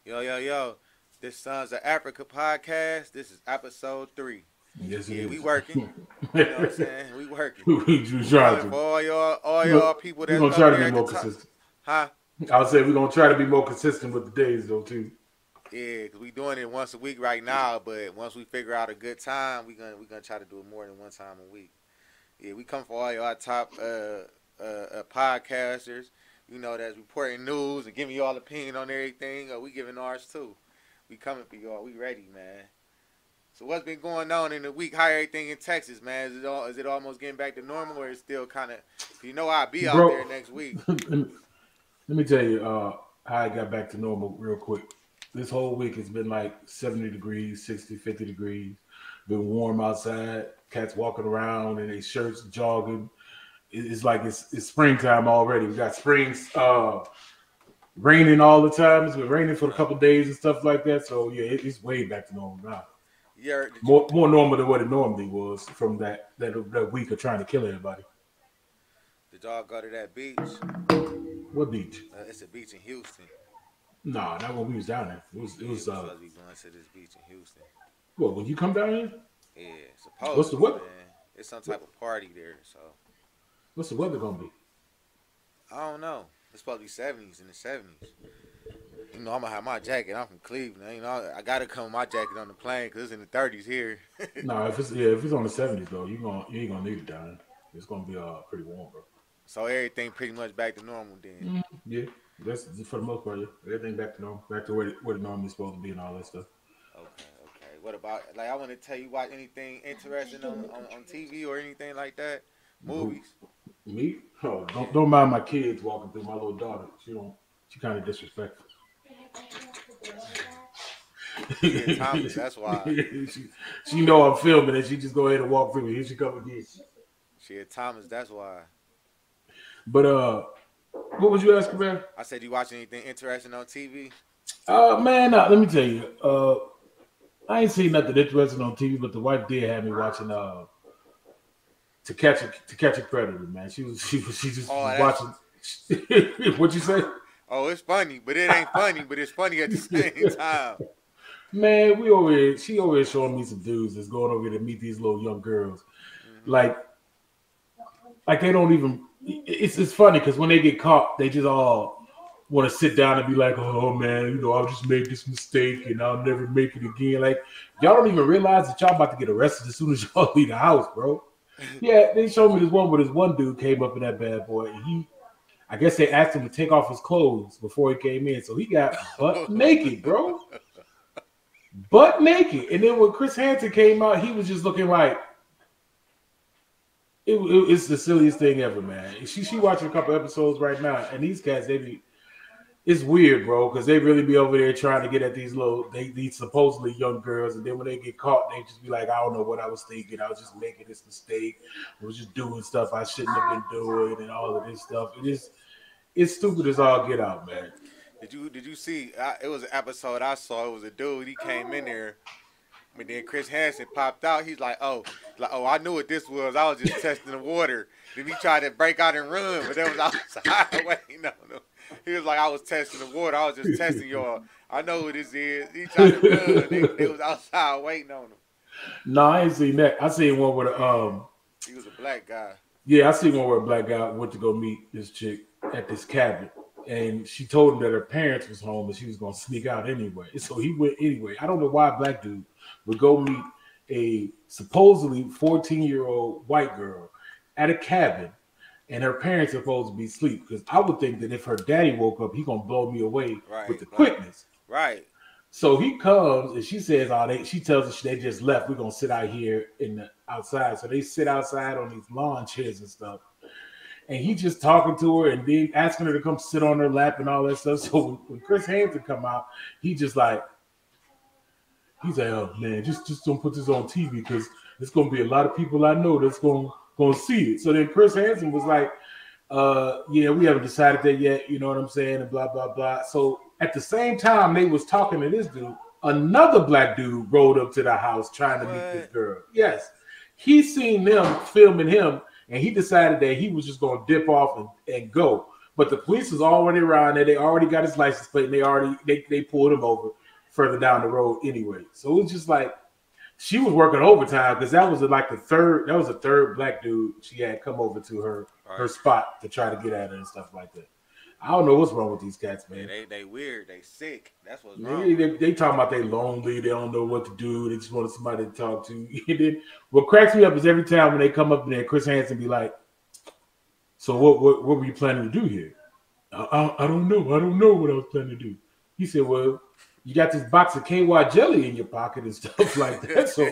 Yo, yo, yo. This Sons of Africa podcast. This is episode 3. Yes, it Yeah, we is. working. You know what I'm saying? We working. We We trying coming to. for all y'all people We're that's gonna try over to there be at the more top. consistent. Huh? I would say we're gonna try to be more consistent with the days though too. Yeah, because we doing it once a week right now, but once we figure out a good time, we gonna try to do it more than one time a week. Yeah, we come for all y'all top podcasters, that's reporting news and giving y'all opinion on everything. We giving ours too. We coming for y'all. We ready, man. So what's been going on in the week? How everything in Texas, man? Is it almost getting back to normal, or is it still kind of? I'll be out Bro, there next week. let me tell you how I got back to normal real quick. This whole week has been like 70 degrees, 60, 50 degrees. Been warm outside. Cats walking around in their shirts, jogging. It's like it's springtime already. We got springs raining all the time. It's been raining for a couple of days and stuff like that. So yeah, it's way back to normal now. Yeah, More normal than what it normally was from that week of trying to kill everybody. did y'all go to that beach? What beach? It's a beach in Houston. Nah, not when we was down there. It Yeah, we was supposed to be going to this beach in Houston. what when you come down here? Yeah, What's the supposedly, what? man. It's some type of party there, so What's the weather gonna be? I don't know. It's supposed to be 70s in the 70s. I'm gonna have my jacket. I'm from Cleveland. I gotta come with my jacket on the plane because it's in the 30s here. Nah, if it's on the 70s though, you ain't gonna need it down there. It's gonna be pretty warm, bro. So everything pretty much back to normal then. Yeah, that's for the most part. Yeah, everything back to normal, back to where it normally supposed to be and all that stuff. Okay, okay. What about I want to tell you watch anything interesting on TV or anything like that? Who, Movies. me? Oh, Yeah. don't mind my kids walking through. My little daughter, she kind of disrespectful. She a Thomas. That's why. she know I'm filming and she just go ahead and walk through me. Here she come again. She a Thomas. That's why. But what was you asking, man? I said you watch anything interesting on TV? Man, let me tell you. I ain't seen nothing interesting on TV, but the wife did have me watching to catch a predator, man. She just Oh, was that's watching. What you say? oh, it's funny, but it ain't funny. But it's funny at the same time. Man, she always showing me some dudes that's going over here to meet these little young girls. Hmm. Like they don't even. It's funny because when they get caught, they just all want to sit down and be like, "Oh man, I'll just make this mistake and I'll never make it again." Like y'all don't even realize that y'all about to get arrested as soon as y'all leave the house, bro. Yeah, they showed me this one where this one dude came up in that bad boy, and I guess they asked him to take off his clothes before he came in, so he got butt naked, bro, butt naked. And then when Chris Hansen came out, he was just looking like it's the silliest thing ever, man. She watching a couple episodes right now, and these cats it's weird, bro, because they really be over there trying to get at these supposedly young girls, and then when they get caught, they just be like, I don't know what I was thinking. I was just making this mistake. I was just doing stuff I shouldn't have been doing, and all of this stuff. It's stupid as all get out, man. Did you see? It was an episode I saw. It was a dude. He came in there, but then Chris Hansen popped out. He's like, I knew what this was. I was just testing the water. Then he tried to break out and run, but that was outside. Wait, no. He was like, I was testing the water. I was just testing y'all. I know who this is. He tried to run. They was outside waiting on him. No, I ain't seen that. I seen one where He was a black guy. yeah, I seen one where a black guy went to go meet this chick at this cabin. And she told him that her parents was home and she was gonna sneak out anyway. So he went anyway. I don't know why a black dude would go meet a supposedly 14-year-old white girl at a cabin and her parents are supposed to be asleep. Because I would think that if her daddy woke up, he gonna blow me away with Right, the right, quickness. right. So he comes and she says, she tells us they just left. We're gonna sit out here in the outside. So they sit outside on these lawn chairs and stuff. And he just talking to her and then asking her to come sit on her lap and all that stuff. So when Chris Hansen come out, he's like, oh man, just don't put this on TV because there's gonna be a lot of people I know that's gonna see it. So then Chris Hansen was like, yeah, we haven't decided that yet, you know what I'm saying, and blah blah blah. So at the same time they was talking to this dude, another black dude rolled up to the house trying to meet this What? girl. Yes, he seen them filming him, and he decided that he was just gonna dip off and go. But the police was already around there. They already got his license plate, and they pulled him over further down the road anyway. So it was just like she was working overtime because that was the third black dude she had come over to her spot to try to get at her and stuff like that. I don't know what's wrong with these cats, man. They weird. They sick. That's what's wrong. They talking about they lonely. They don't know what to do. They just want somebody to talk to. And then what cracks me up is every time when they come up there, Chris Hansen be like, "So what were you planning to do here?" I don't know. I don't know what I was planning to do. He said, "Well, you got this box of KY jelly in your pocket and stuff like that. So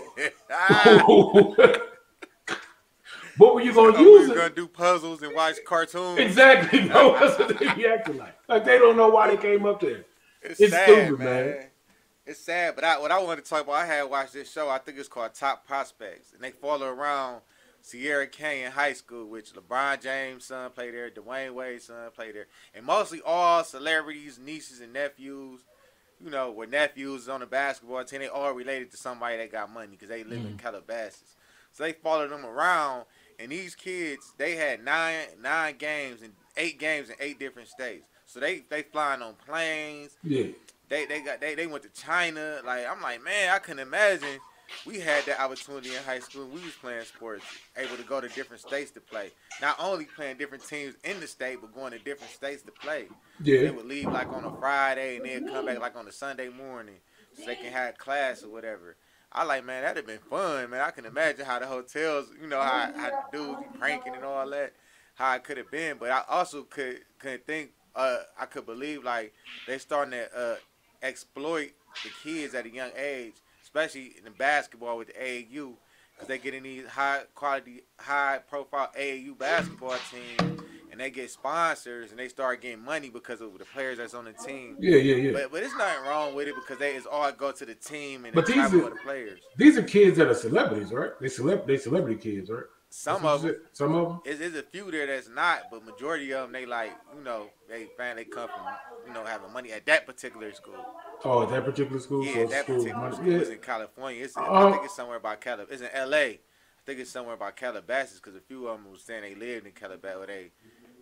what were you gonna use? We're gonna do puzzles and watch cartoons." Exactly. No, that's what they be acting like. Like they don't know why they came up there. It's sad, stupid, man. It's sad. But what I wanted to talk about, I had watched this show. I think it's called Top Prospects, and they follow around Sierra Canyon High School, which LeBron James' son played there, Dwayne Wade's son played there, and mostly all celebrities, nieces and nephews. You know, with nephews on the basketball team, they all related to somebody that got money because they live in Calabasas. So they followed them around. And these kids, they had nine games and 8 games in 8 different states. So they flying on planes. Yeah. They went to China. Like I'm like, man, I couldn't imagine we had that opportunity in high school. We was playing sports, able to go to different states to play. Not only playing different teams in the state, but going to different states to play. Yeah. They would leave like on a Friday and then come back like on a Sunday morning, so they can have class or whatever. I like, man, that'd have been fun, man. I can imagine how the hotels, you know, how the dudes be pranking and all that, how it could have been. But I also couldn't think, I could believe, like, they starting to exploit the kids at a young age, especially in the basketball with the AAU, because they get in these high-quality, high-profile AAU basketball teams, and they get sponsors, and they start getting money because of the players that's on the team. Yeah. But there's nothing wrong with it because it's all go to the team and but the the players. These are kids that are celebrities, right? They celebrity kids, right? Some of them. There's a few there that's not, but majority of them, they like, you know, they come from, you know, having money at that particular school. Oh, at that particular school? Yeah, so that particular school is in California. I think it's somewhere by Calabasas. It's in L.A. I think it's somewhere by Calabasas because a few of them was saying they lived in Calabasas or they,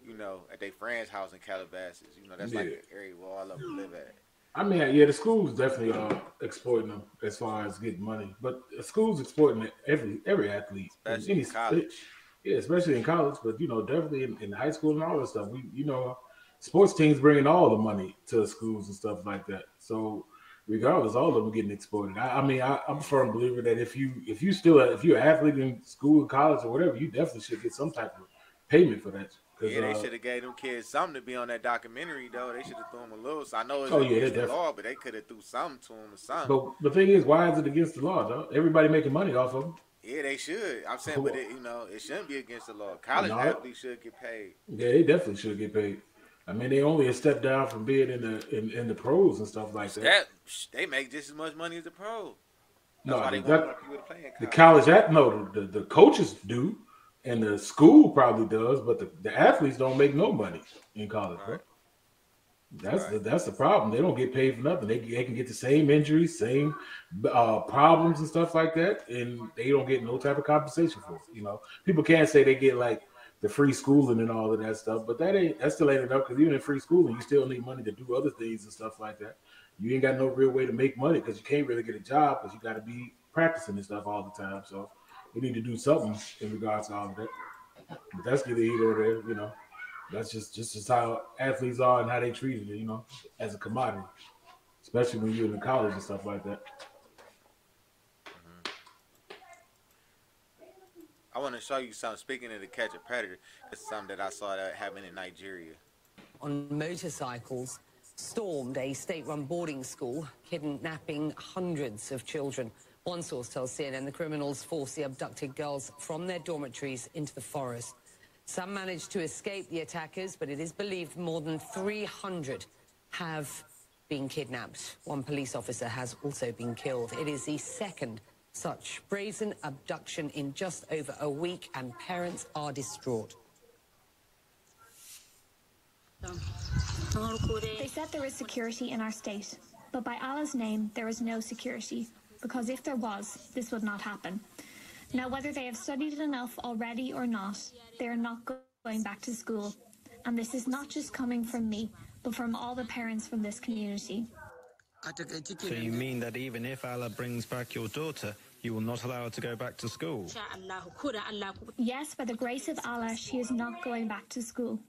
you know, at their friend's house in Calabasas. You know, that's like an area where all of them live at. I mean, yeah, the schools definitely are exploiting them as far as getting money. But the schools exploiting every athlete. Especially in college. Yeah, especially in college. But, you know, definitely in high school and all that stuff. You know, sports teams bringing all the money to the schools and stuff like that. So regardless, all of them getting exploited. I'm a firm believer that if you're an athlete in school, college, or whatever, you definitely should get some type of payment for that. Yeah, they should have gave them kids something to be on that documentary, though. They should have threw them a little. So I know it's against the law, but they could have threw something to them or something. But the thing is, why is it against the law, though? Everybody making money off of them. Yeah, they should. I'm saying, but it shouldn't be against the law. College athletes should get paid. Yeah, they definitely should get paid. I mean, they only a step down from being in the pros and stuff like that. They make just as much money as the pros. That's why they want people to play in college. The coaches do. And the school probably does, but the athletes don't make no money in college, bro. That's the problem. They don't get paid for nothing. They can get the same injuries, same problems and stuff like that, and they don't get no type of compensation for it. You know, people can't say they get like the free schooling and all of that stuff, but that still ain't enough because even in free schooling, you still need money to do other things and stuff like that. You ain't got no real way to make money because you can't really get a job because you got to be practicing and stuff all the time. So we need to do something in regards to all of that. But that's neither here nor there, you know. That's just how athletes are and how they treated it, you know, as a commodity, especially when you're in college and stuff like that. I want to show you something. Speaking of the Catch a Predator, it's something that I saw that happened in Nigeria. On motorcycles, stormed a state-run boarding school, kidnapping hundreds of children. One source tells CNN the criminals forced the abducted girls from their dormitories into the forest. Some managed to escape the attackers, but it is believed more than 300 have been kidnapped. One police officer has also been killed. It is the second such brazen abduction in just over a week, and parents are distraught. They said there is security in our state, but by Allah's name, there is no security. Because if there was, this would not happen. Now, whether they have studied enough already or not, they are not going back to school. And this is not just coming from me, but from all the parents from this community. So you mean that even if Allah brings back your daughter, you will not allow her to go back to school? Yes, by the grace of Allah, she is not going back to school.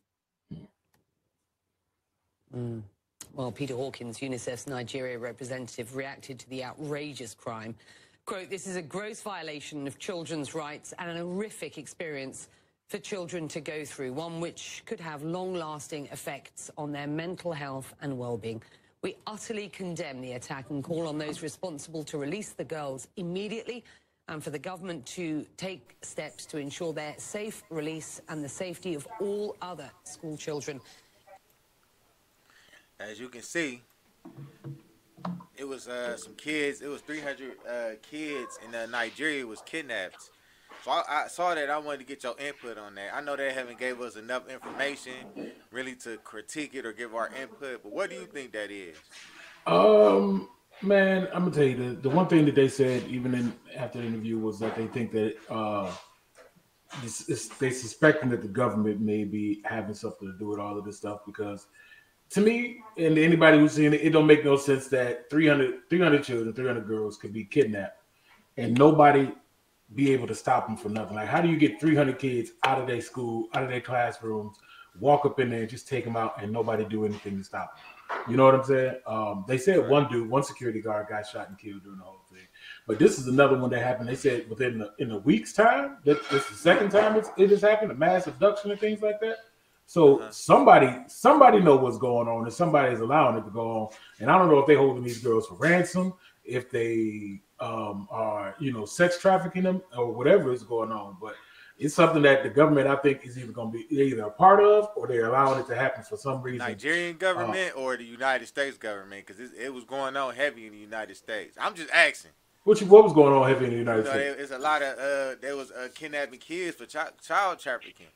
Well, Peter Hawkins, UNICEF's Nigeria representative, reacted to the outrageous crime. Quote, "This is a gross violation of children's rights and an horrific experience for children to go through, one which could have long-lasting effects on their mental health and well-being. We utterly condemn the attack and call on those responsible to release the girls immediately and for the government to take steps to ensure their safe release and the safety of all other school children." As you can see, it was some kids. It was 300 kids in Nigeria was kidnapped. So I saw that. I wanted to get your input on that. I know they haven't gave us enough information really to critique it or give our input. But what do you think that is? Man, I'm gonna tell you the one thing that they said even after the interview was that they think that they suspecting that the government may be having something to do with all of this stuff, because to me and anybody who's seen it, it don't make no sense that 300 children, 300 girls could be kidnapped and nobody be able to stop them for nothing. Like, how do you get 300 kids out of their school, out of their classrooms, walk up in there and just take them out and nobody do anything to stop them? You know what I'm saying? They said one security guard got shot and killed during the whole thing. But this is another one that happened. They said in a week's time, that's the second time it has happened, a mass abduction and things like that. So somebody know what's going on, and somebody is allowing it to go on. And I don't know if they're holding these girls for ransom, if they are, sex trafficking them or whatever is going on. But it's something that the government, I think, is either going to be either a part of or they're allowing it to happen for some reason. Nigerian government or the United States government, because it was going on heavy in the United States. I'm just asking. What was going on heavy in the United States? It's a lot of there was kidnapping kids for child trafficking.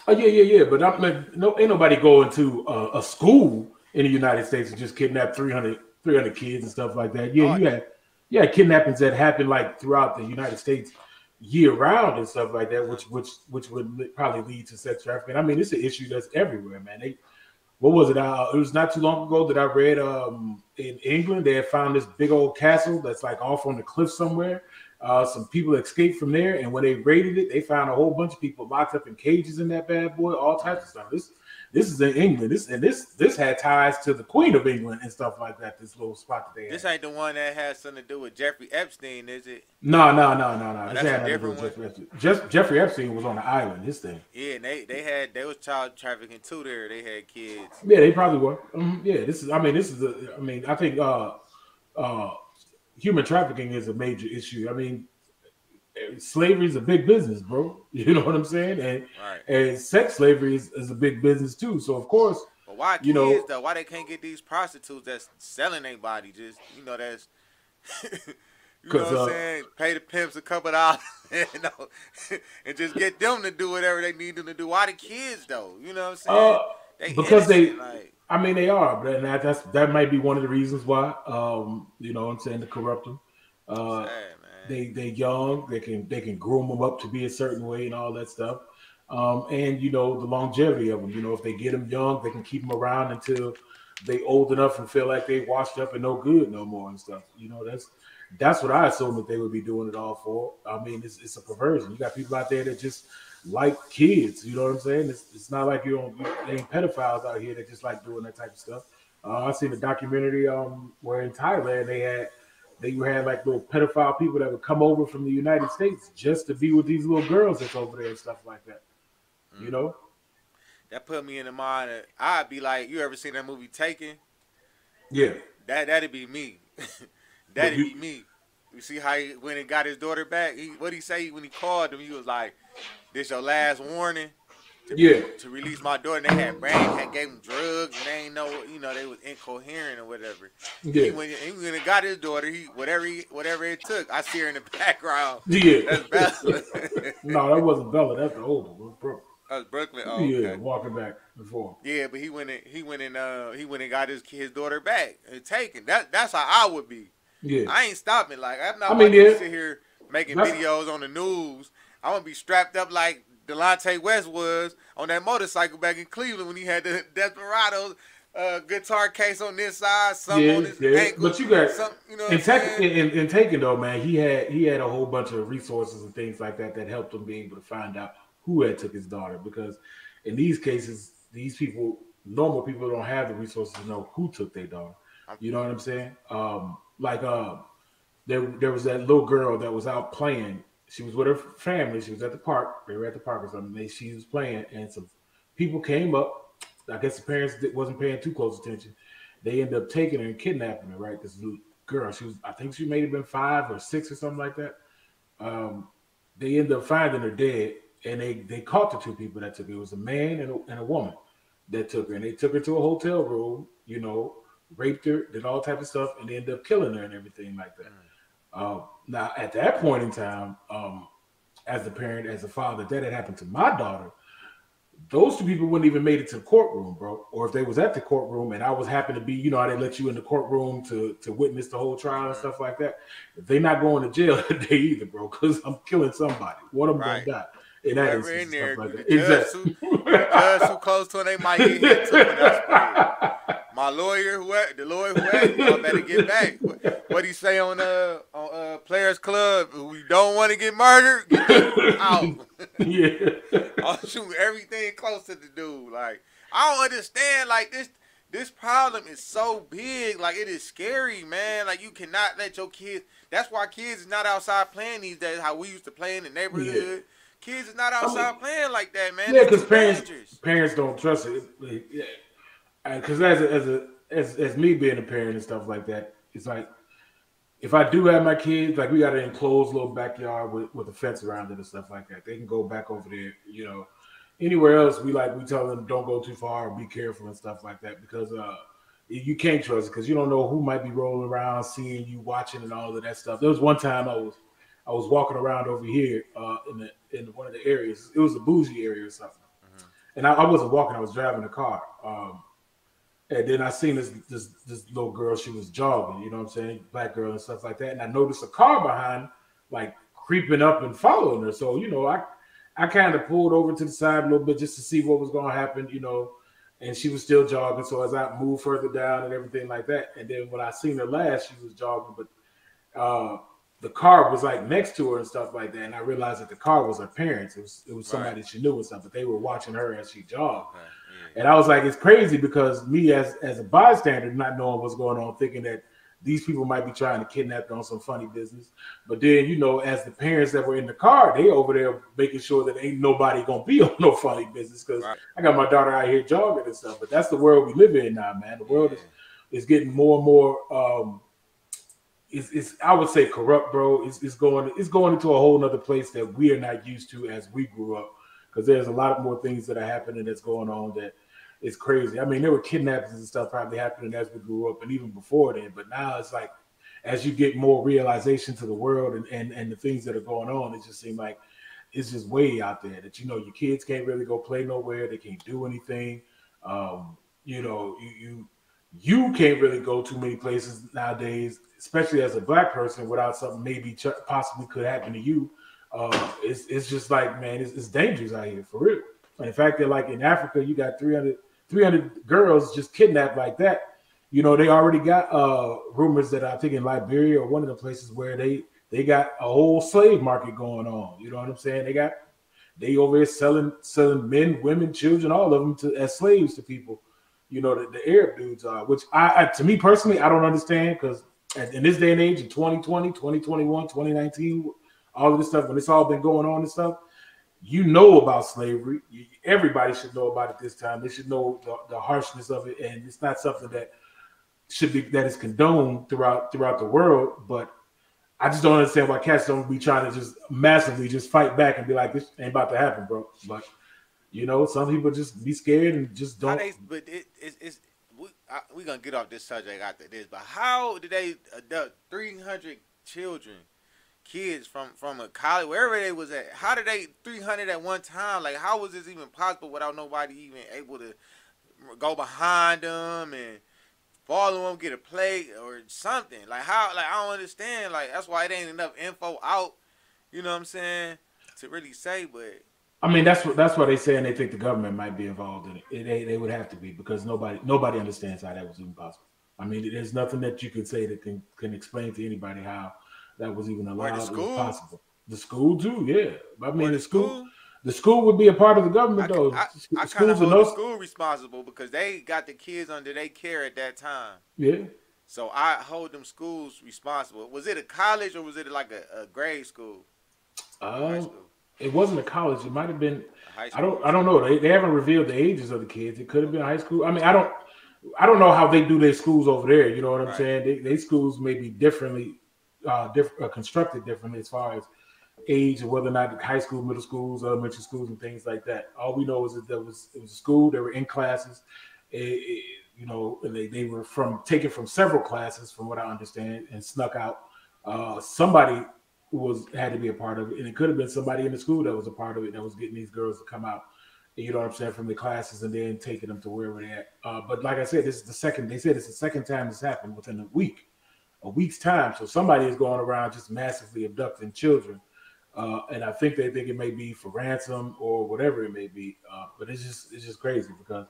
Oh yeah. But ain't nobody going to a school in the United States and just kidnap 300 kids and stuff like that. Yeah, you had kidnappings that happen like throughout the United States year round and stuff like that, which would probably lead to sex trafficking. I mean, it's an issue that's everywhere, man. What was it? It was not too long ago that I read in England they had found this big old castle that's like off on the cliff somewhere. Some people escaped from there, and when they raided it, they found a whole bunch of people locked up in cages in that bad boy, all types of stuff. This is in England. This had ties to the Queen of England and stuff like that. This little spot that they had. This ain't the one that has something to do with Jeffrey Epstein, is it? No. Oh, that's a different one. Jeffrey Epstein was on the island. His thing. Yeah, and they was child trafficking too. There, they had kids. Yeah, they probably were. Yeah, I think human trafficking is a major issue. I mean, slavery is a big business, bro. You know what I'm saying? And sex slavery is a big business too. So of course, but why kids though? Why they can't get these prostitutes that's selling their body? Just that's you know what I'm saying? Pay the pimps a couple dollars, and just get them to do whatever they need them to do. Why the kids though? You know what I'm saying? Because they are, but that might be one of the reasons why. You know what I'm saying, to corrupt them. Sad, they young, they can groom them up to be a certain way and all that stuff. And the longevity of them. If they get them young, they can keep them around until they old enough and feel like they washed up and no good no more and stuff. That's what I assume that they would be doing it all for. I mean, it's a perversion. You got people out there that just like kids. You know what I'm saying? It's not like they ain't pedophiles out here that just like doing that type of stuff. I seen a documentary where in Thailand they had like little pedophile people that would come over from the United States just to be with these little girls that's over there and stuff like that. That put me in the mind that I'd be like, you ever seen that movie Taken? Yeah. That'd be me. That'd be me. You see how he went and got his daughter back? What'd he say when he called him? He was like, "This your last warning to release my daughter." And they had gave him drugs and they ain't know, they was incoherent or whatever. Yeah. He went and got his daughter. Whatever it took. I see her in the background. Yeah. That's Bella. No, that wasn't Bella. That's the older one, bro. That was Brooklyn. Oh, yeah, okay. Walking back before. Yeah, but he went and got his daughter back and taken. That's how I would be. Yeah. I ain't stopping. Like I'm not to sit here making videos on the news. I want to be strapped up like Delonte West was on that motorcycle back in Cleveland when he had the Desperados guitar case on this side, some on his ankle. But you got some, you know what I'm in Taken though, man, he had a whole bunch of resources and things like that helped him be able to find out who had took his daughter. Because in these cases, these people, normal people, don't have the resources to know who took their daughter. You know what I'm saying? There was that little girl that was out playing. She was with her family. She was at the park. They were at the park or something. She was playing, and some people came up. I guess the parents wasn't paying too close attention. They ended up taking her and kidnapping her. Right, this little girl. I think she may have been 5 or 6 or something like that. They ended up finding her dead, and they caught the 2 people that took her. It was a man and a woman that took her, and they took her to a hotel room. You know, raped her, did all type of stuff, and they ended up killing her and everything like that. Now, at that point in time, as a parent, as a father, that had happened to my daughter. Those 2 people wouldn't even made it to the courtroom, bro. Or if they was at the courtroom and I was happened to be, you know, how they let you in the courtroom to witness the whole trial and stuff like that. They're not going to jail today either, bro, because I'm killing somebody. One of them gonna die. In that instance, in there, like that. Exactly. Judge who close to it, they might get hit too. My lawyer, the lawyer who y'all better get back. What he say on Players Club? We don't want to get murdered. Get out. Yeah. I'll shoot everything close to the dude. Like, I don't understand. Like, this problem is so big. Like, it is scary, man. Like, you cannot let your kids. That's why kids is not outside playing these days. How we used to play in the neighborhood. Yeah. Kids is not outside playing like that, man. Yeah, because parents don't trust it. Because as me being a parent and stuff like that, it's like if I do have my kids, like we got an enclosed little backyard with a fence around it and stuff like that. They can go back over there, you know. Anywhere else, we tell them don't go too far, be careful and stuff like that because you can't trust it because you don't know who might be rolling around, seeing you, watching, and all of that stuff. There was one time I was walking around over here in one of the areas. It was a bougie area or something, and I wasn't walking. I was driving a car. And then I seen this little girl, she was jogging, you know what I'm saying? Black girl and stuff like that. And I noticed a car behind, like creeping up and following her. So, you know, I kind of pulled over to the side a little bit just to see what was going to happen, you know, and she was still jogging. So as I moved further down and everything like that. And then when I seen her last, she was jogging, but the car was like next to her and stuff like that. And I realized that the car was her parents. It was somebody she knew and stuff, but they were watching her as she jogged. Right. And I was like, it's crazy because me as a bystander, not knowing what's going on, thinking that these people might be trying to kidnap her on some funny business. But then, you know, as the parents that were in the car, they over there making sure that ain't nobody going to be on no funny business because I got my daughter out here jogging and stuff. But that's the world we live in now, man. The world is getting more and more, it's I would say corrupt, bro. It's going into a whole nother place that we are not used to as we grew up. Because there's a lot more things that are happening that's going on that is crazy. I mean, there were kidnappings and stuff probably happening as we grew up and even before then. But now it's like as you get more realization to the world and the things that are going on, it just seems like it's just way out there that, you know, your kids can't really go play nowhere. They can't do anything. You know, you can't really go too many places nowadays, especially as a black person without something maybe possibly could happen to you. It's just like, man, it's dangerous out here for real. And the fact that like in Africa, you got 300 girls just kidnapped like that. You know, they already got rumors that I think in Liberia or one of the places where they got a whole slave market going on. You know what I'm saying? They over here selling men, women, children, all of them as slaves to people. You know, the Arab dudes are, which to me personally, I don't understand because in this day and age, in 2020, 2021, 2019, all of this stuff, when it's all been going on and stuff, you know about slavery. Everybody should know about it this time. They should know the harshness of it, and it's not something that is condoned throughout the world. But I just don't understand why cats don't be trying to just massively just fight back and be like, this ain't about to happen, bro. But you know, some people just be scared and just don't. But we're gonna get off this subject after this. But how did they abduct 300 children? Kids from a college, wherever they was at, how did they 300 at one time? Like, how was this even possible without nobody even able to go behind them and follow them, get a plate or something? Like, how? Like, I don't understand. Like, that's why it ain't enough info out. You know what I'm saying? To really say, but I mean, that's why they saying they think the government might be involved in it. They would have to be, because nobody understands how that was even possible. I mean, there's nothing that you can say that can explain to anybody how that was even allowed or possible. The school too, yeah. I mean, the school would be a part of the government though. I kind of hold the school responsible because they got the kids under their care at that time. Yeah. So I hold them schools responsible. Was it a college or was it like a grade school? High school? It wasn't a college. It might have been. I don't know. They haven't revealed the ages of the kids. It could have been high school. I mean, I don't know how they do their schools over there. You know what I'm saying? They schools may be differently, constructed differently as far as age and whether or not high school, middle schools, elementary schools, and things like that. All we know is that it was a school. They were in classes. You know, and they were taken from several classes, from what I understand, and snuck out. Somebody had to be a part of it, and it could have been somebody in the school that was a part of it that was getting these girls to come out. You know what I'm saying, from the classes and then taking them to wherever they're at. But like I said, this is the second. They said it's the second time this happened within a week's time. So somebody is going around just massively abducting children, and I think they think it may be for ransom or whatever it may be. But it's just crazy because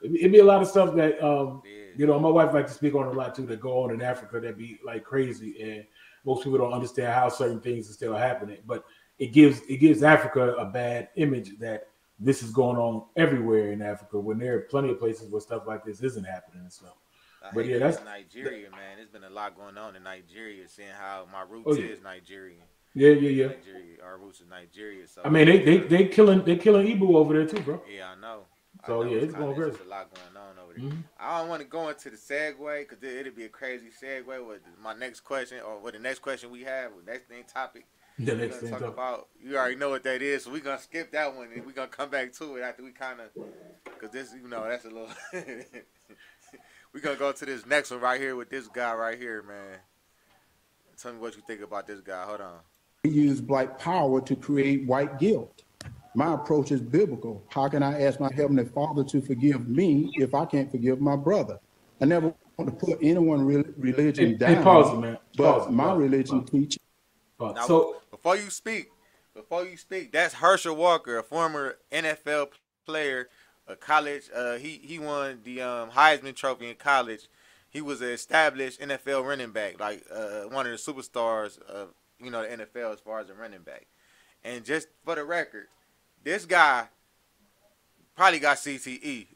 it'd be a lot of stuff that you know, my wife likes to speak on a lot too that go on in Africa that be like crazy, and most people don't understand how certain things are still happening. But it gives Africa a bad image that this is going on everywhere in Africa when there are plenty of places where stuff like this isn't happening and stuff. But yeah, that's Nigeria, man. There's been a lot going on in Nigeria, seeing how my roots is Nigerian. Yeah. Nigeria, our roots is Nigeria. So I mean, they killing Igbo over there too, bro. Yeah, I know. So yeah, it's going crazy. There's a lot going on over there. I don't want to go into the segue because it'll be a crazy segue with my next question or with the next question we have. With next thing topic. The next thing talk about. You already know what that is, so we're gonna skip that one and we're gonna come back to it after we kind of, because this, you know, that's a little. We're gonna go to this next one right here with this guy right here, man. Tell me what you think about this guy. Hold on. We use black power to create white guilt. My approach is biblical. How can I ask my Heavenly Father to forgive me if I can't forgive my brother? I never want to put anyone's religion down. Hey, pause it, man. But my religion teaches. Now, so before you speak, that's Herschel Walker, a former NFL player, a college. He won the Heisman Trophy in college. He was an established NFL running back, like one of the superstars of the NFL as far as a running back. And just for the record, this guy probably got CTE.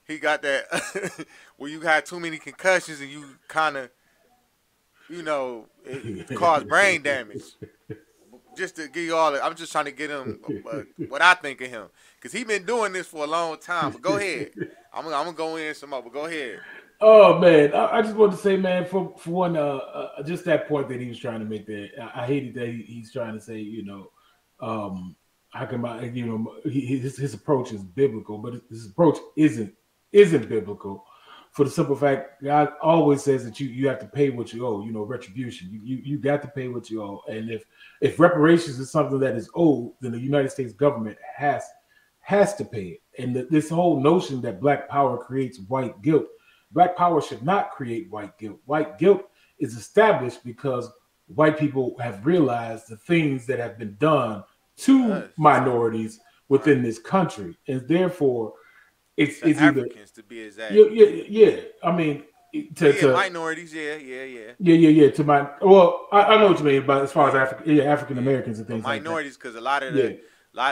He got that where you had too many concussions and you kind of, it caused brain damage. Just to give you all, I'm just trying to get him what I think of him, because he been doing this for a long time. But go ahead, I'm gonna go in some more. But go ahead. Oh man, I just want to say, man, for one, just that point that he was trying to make there, I hated that he's trying to say, how come his approach is biblical, but his approach isn't biblical, for the simple fact God always says that you have to pay what you owe, retribution. You got to pay what you owe, and if reparations is something that is owed, then the United States government has to pay it. And this whole notion that black power creates white guilt. Black power should not create white guilt. White guilt is established because white people have realized the things that have been done to minorities within this country, and therefore it's Africans either, to be exact. Yeah. I mean, to minorities, yeah. To I know what you mean, but as far as African Americans and things like that. Minorities, because a lot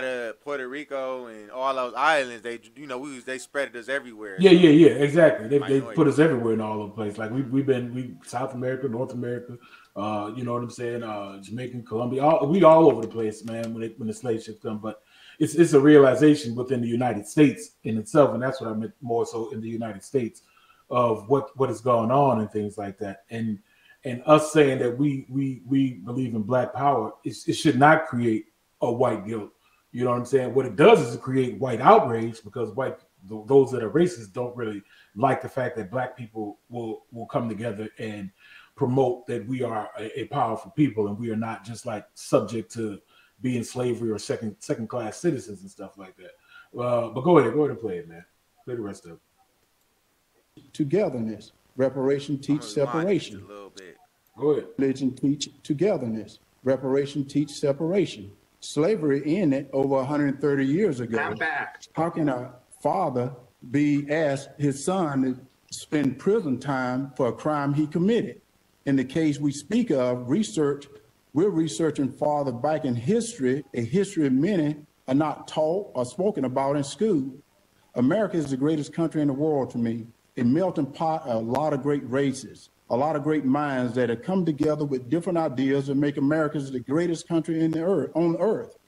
of Puerto Rico and all those islands, they spread us everywhere. Yeah, exactly. They put us everywhere in all over the place. Like we South America, North America, you know what I'm saying? Jamaica, Colombia, we all over the place, man. When the slave ships come, but it's a realization within the United States in itself, and that's what I meant more so in the United States of what is going on and things like that, and us saying that we believe in black power, it should not create a white guilt. You know what I'm saying? What it does is it create white outrage, because those that are racist don't really like the fact that black people will come together and promote that we are a powerful people and we are not just like subject to be in slavery or second class citizens and stuff like that. But go ahead and play it, man. Play the rest of it. Togetherness. Reparation teach separation. A little bit. Go ahead. Religion teach togetherness. Reparation teach separation. slavery ended over 130 years ago. How can a father be asked his son to spend prison time for a crime he committed? In the case we speak of, we're researching farther back in history, a history many are not taught or spoken about in school. America is the greatest country in the world to me, a melting pot of a lot of great races, a lot of great minds that have come together with different ideas and make America the greatest country in the earth, on earth.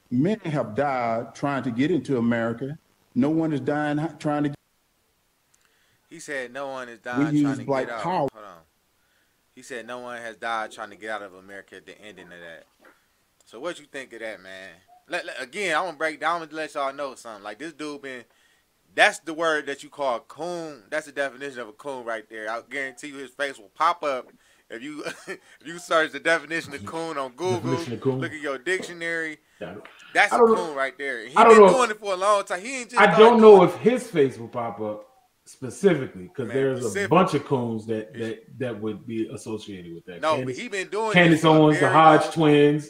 Many have died trying to get into America. No one is dying trying to. He said no one is dying trying to get out. Power. Hold on. He said no one has died trying to get out of America at the ending of that. So what you think of that, man? Again, I'm gonna break down and let y'all know something. Like this dude been. That's the word that you call coon. That's the definition of a coon right there. I guarantee you his face will pop up if you if you search the definition of coon on Google. Look at your dictionary. That's a coon right there. He's been doing it for a long time. He ain't just. I don't know if his face will pop up specifically because there's a bunch of coons that would be associated with that. No, but he been doing. Candace Owens, the Hodge twins.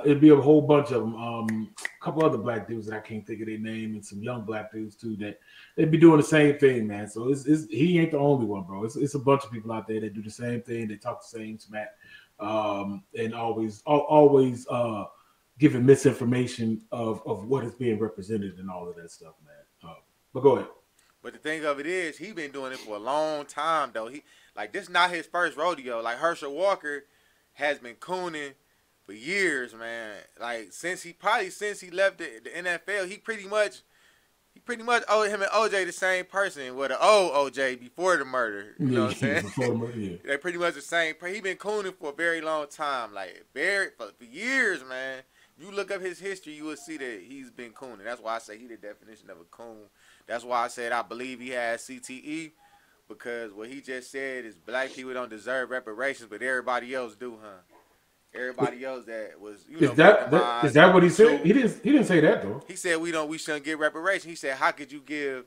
It'd be a whole bunch of them. A couple other black dudes that I can't think of their name, and some young black dudes too that they'd be doing the same thing, man. So he ain't the only one, bro. It's a bunch of people out there that do the same thing. They talk the same smack, and always giving misinformation of what is being represented and all of that stuff, man. But go ahead. But the thing of it is, he been doing it for a long time, though. This not his first rodeo. Like Herschel Walker has been cooning for years, man. Like since he left the NFL, he pretty much owed him and OJ the same person. Well, the old OJ before the murder. You know what I'm saying? Before the murder, yeah. They're pretty much the same. He been cooning for a very long time, like for years, man. If you look up his history, you will see that he's been cooning. That's why I say he the definition of a coon. That's why I said I believe he has CTE, because what he just said is black people don't deserve reparations, but everybody else do, huh? Everybody else that was, is that what he said? He didn't say that though. He said we shouldn't give reparations. He said, how could you give?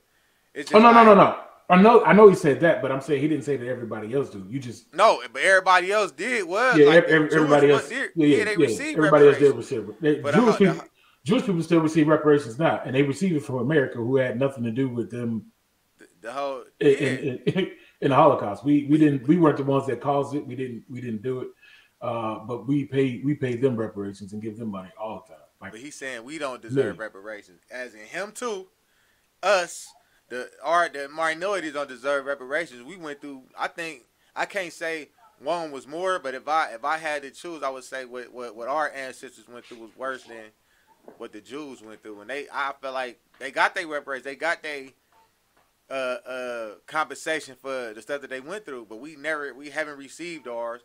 It's just no. I know he said that, but I'm saying he didn't say that everybody else do. You just but everybody else did. Everybody else. They received everybody else reparations. did receive. Jewish people still receive reparations now, and they receive it from America, who had nothing to do with them. The whole in the Holocaust, we weren't the ones that caused it. We didn't do it, but we paid them reparations and give them money all the time. But he's saying we don't deserve reparations, as in him too. Us, the minorities don't deserve reparations. We went through. I can't say one was more, but if I had to choose, I would say what our ancestors went through was worse than what the Jews went through. And I feel like they got their reparations, they got their compensation for the stuff that they went through, but we haven't received ours.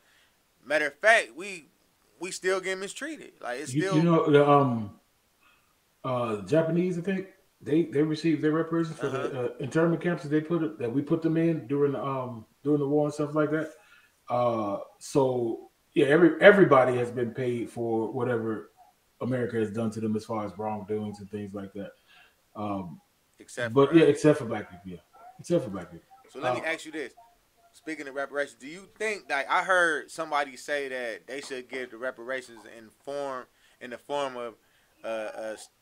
Matter of fact, we still get mistreated. Like it's still the Japanese, I think they received their reparations for the internment camps that we put them in during the war and stuff like that. So yeah, everybody has been paid for whatever America has done to them as far as wrongdoings and things like that. Except for black people, yeah. Except for black people. So let me ask you this. Speaking of reparations, do you think, like I heard somebody say that they should give the reparations in the form of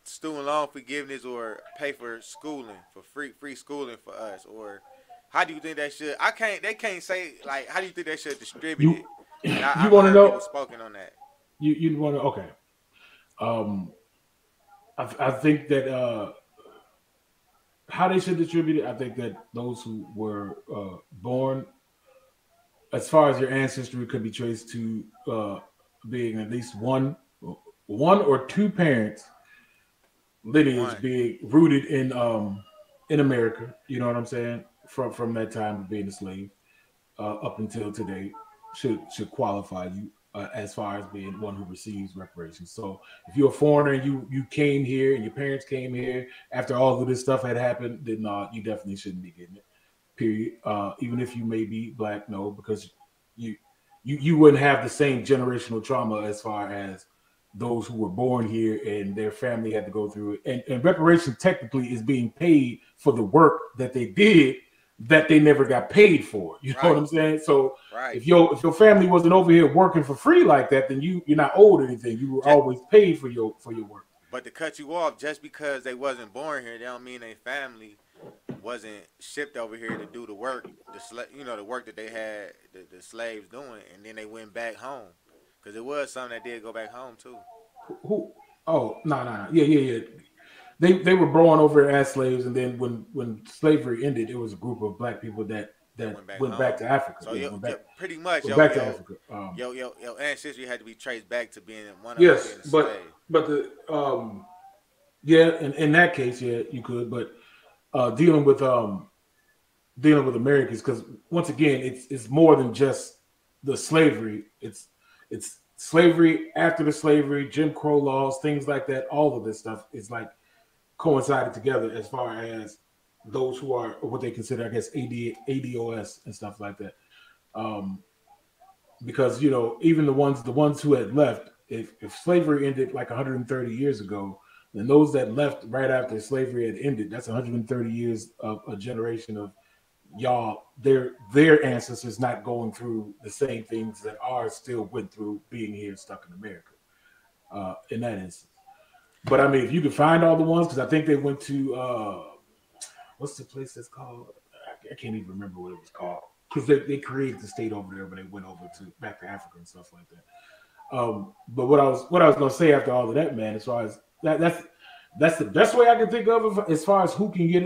student loan forgiveness or pay for schooling, for free schooling for us? Or how do you think they should? They can't say, like, how do you think they should distribute it? You want to know? Spoken on that. You want to? Okay. I think that how they should distribute it, I think that those who were born, as far as your ancestry, could be traced to being at least one or two parents lineage being rooted in America. You know what I'm saying? From that time of being a slave up until today should qualify you as far as being one who receives reparations. So if you're a foreigner and you came here and your parents came here after all of this stuff had happened, then you definitely shouldn't be getting it. Period. Even if you may be black, no, because you wouldn't have the same generational trauma as far as those who were born here and their family had to go through it. And reparation technically is being paid for the work that they did that they never got paid for. You know what I'm saying? So if your family wasn't over here working for free like that, then you're not owed anything. You were always paid for your work. But to cut you off, just because they wasn't born here, they don't mean their family wasn't shipped over here to do the work, the work that they had the slaves doing, and then they went back home, because it was some that did go back home too. Who? Oh, no. Yeah. They were born over as slaves, and then when slavery ended, it was a group of black people that went back to Africa. So pretty much, back to Africa. Your ancestry had to be traced back to being one of yes, but the in that case, yeah, you could, but dealing with Americans, because once again, it's more than just the slavery. It's slavery after the slavery, Jim Crow laws, things like that. All of this stuff is like coincided together as far as those who are what they consider, I guess, ADOS and stuff like that. Because even the ones who had left, if slavery ended like 130 years ago, then those that left right after slavery had ended, that's 130 years of a generation of their ancestors not going through the same things that ours still went through being here stuck in America. In that instance. But I mean, if you could find all the ones, because I think they went to what's the place that's called? I can't even remember what it was called, because they created the state over there, but they went over back to Africa and stuff like that. But what I was gonna say after all of that, man, as far as that's the best way I can think of as far as who can get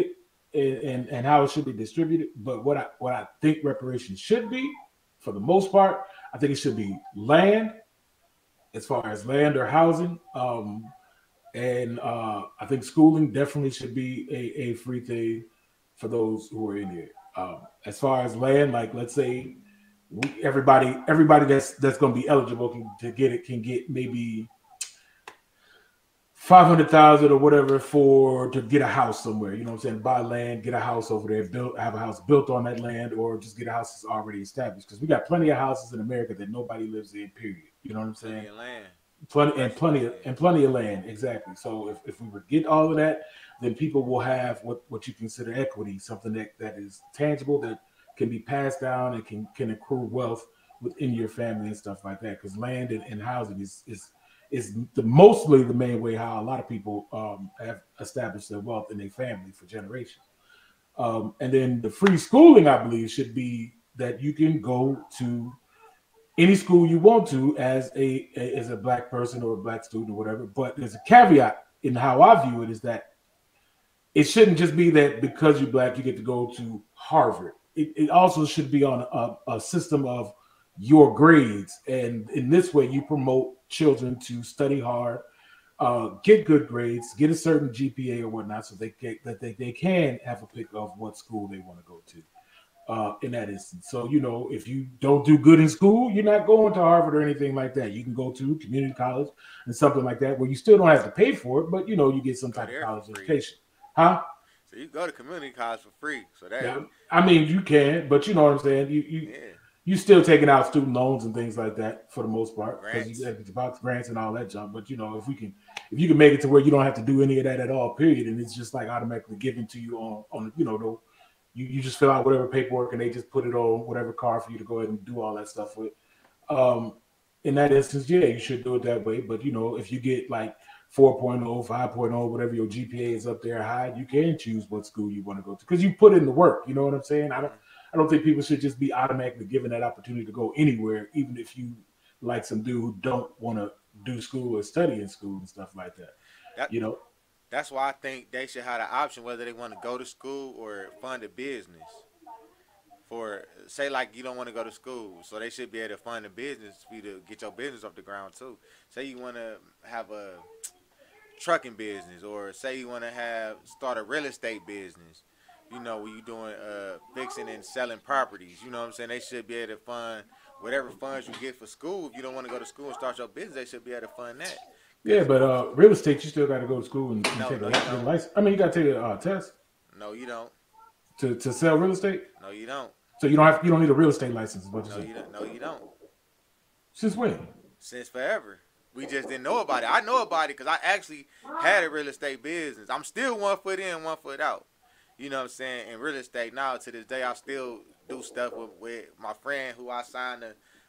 it and how it should be distributed. But what I think reparations should be, for the most part, I think it should be land, as far as land or housing. And I think schooling definitely should be a free thing for those who are in here. As far as land, like let's say everybody that's going to be eligible to get it can get maybe $500,000 or whatever to get a house somewhere. You know what I'm saying? Buy land, get a house over there, have a house built on that land, or just get a house that's already established. Because we got plenty of houses in America that nobody lives in. Period. You know what I'm saying? Plenty of land, exactly. So if we would get all of that, then people will have what you consider equity, something that is tangible, that can be passed down and can accrue wealth within your family and stuff like that. Because land and housing is mostly the main way how a lot of people have established their wealth in their family for generations. And then the free schooling, I believe, should be that you can go to any school you want to as a black person or a black student or whatever. But there's a caveat in how I view it, is that it shouldn't just be that because you're black, you get to go to Harvard. It also should be on a system of your grades. And in this way, you promote children to study hard, get good grades, get a certain GPA or whatnot, so they can have a pick of what school they want to go to. In that instance. So, if you don't do good in school, you're not going to Harvard or anything like that. You can go to community college and something like that, where you still don't have to pay for it, but you get some type of college education. Huh? So you go to community college for free. So that I mean, you can, but you know what I'm saying? You still taking out student loans and things like that for the most part, because you have box grants and all that junk. But if you can make it to where you don't have to do any of that at all, period, and it's just like automatically given to you on you just fill out whatever paperwork and they just put it on whatever car for you to go ahead and do all that stuff with. In that instance, yeah, you should do it that way. But if you get like 4.0, 5.0, whatever your GPA is up there high, you can choose what school you want to go to, because you put in the work. You know what I'm saying? I don't think people should just be automatically given that opportunity to go anywhere, even if you like some dude who don't want to do school or study in school and stuff like that. That's why I think they should have the option whether they want to go to school or fund a business. For say like you don't want to go to school, so they should be able to fund a business for you to get your business off the ground too. Say you want to have a trucking business, or say you want to start a real estate business. Where you doing fixing and selling properties. You know what I'm saying? They should be able to fund whatever funds you get for school. If you don't want to go to school and start your business, they should be able to fund that. Yeah, but real estate, you still got to go to school and take a license. I mean, you got to take a test. No, you don't. To sell real estate? No, you don't. So you don't need a real estate license, is what you say? No, you don't. Since when? Since forever. We just didn't know about it. I know about it because I actually had a real estate business. I'm still 1 foot in, 1 foot out. You know what I'm saying? In real estate now, to this day, I still do stuff with my friend who I signed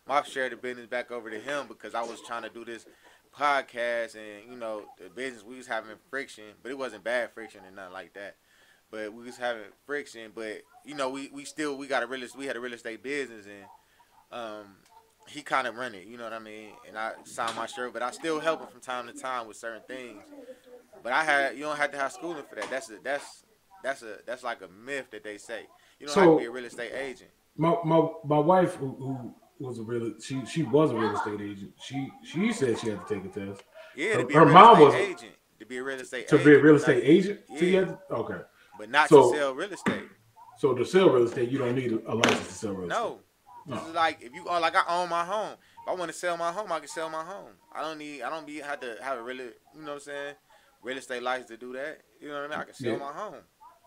my share of the business back over to him because I was trying to do this podcast and, you know, the business, we was having friction, but it wasn't bad friction and nothing like that. But we was having friction, but, you know, we had a real estate business and he kind of run it, you know what I mean? And I signed my shirt, but I still help him from time to time with certain things. But you don't have to have schooling for that. That's like a myth that they say. You don't have to be a real estate agent. My wife who was she was a real estate agent. She said she had to take a test. Yeah, to be her a real mom estate was agent. To be a real estate to agent. be a real estate agent. Yeah. Okay. But not to sell real estate. So to sell real estate, you don't need a license to sell real estate. No. This is like if you like I own my home. If I want to sell my home, I can sell my home. I don't have to have a really, you know what I'm saying, real estate license to do that. You know what I mean? I can sell my home.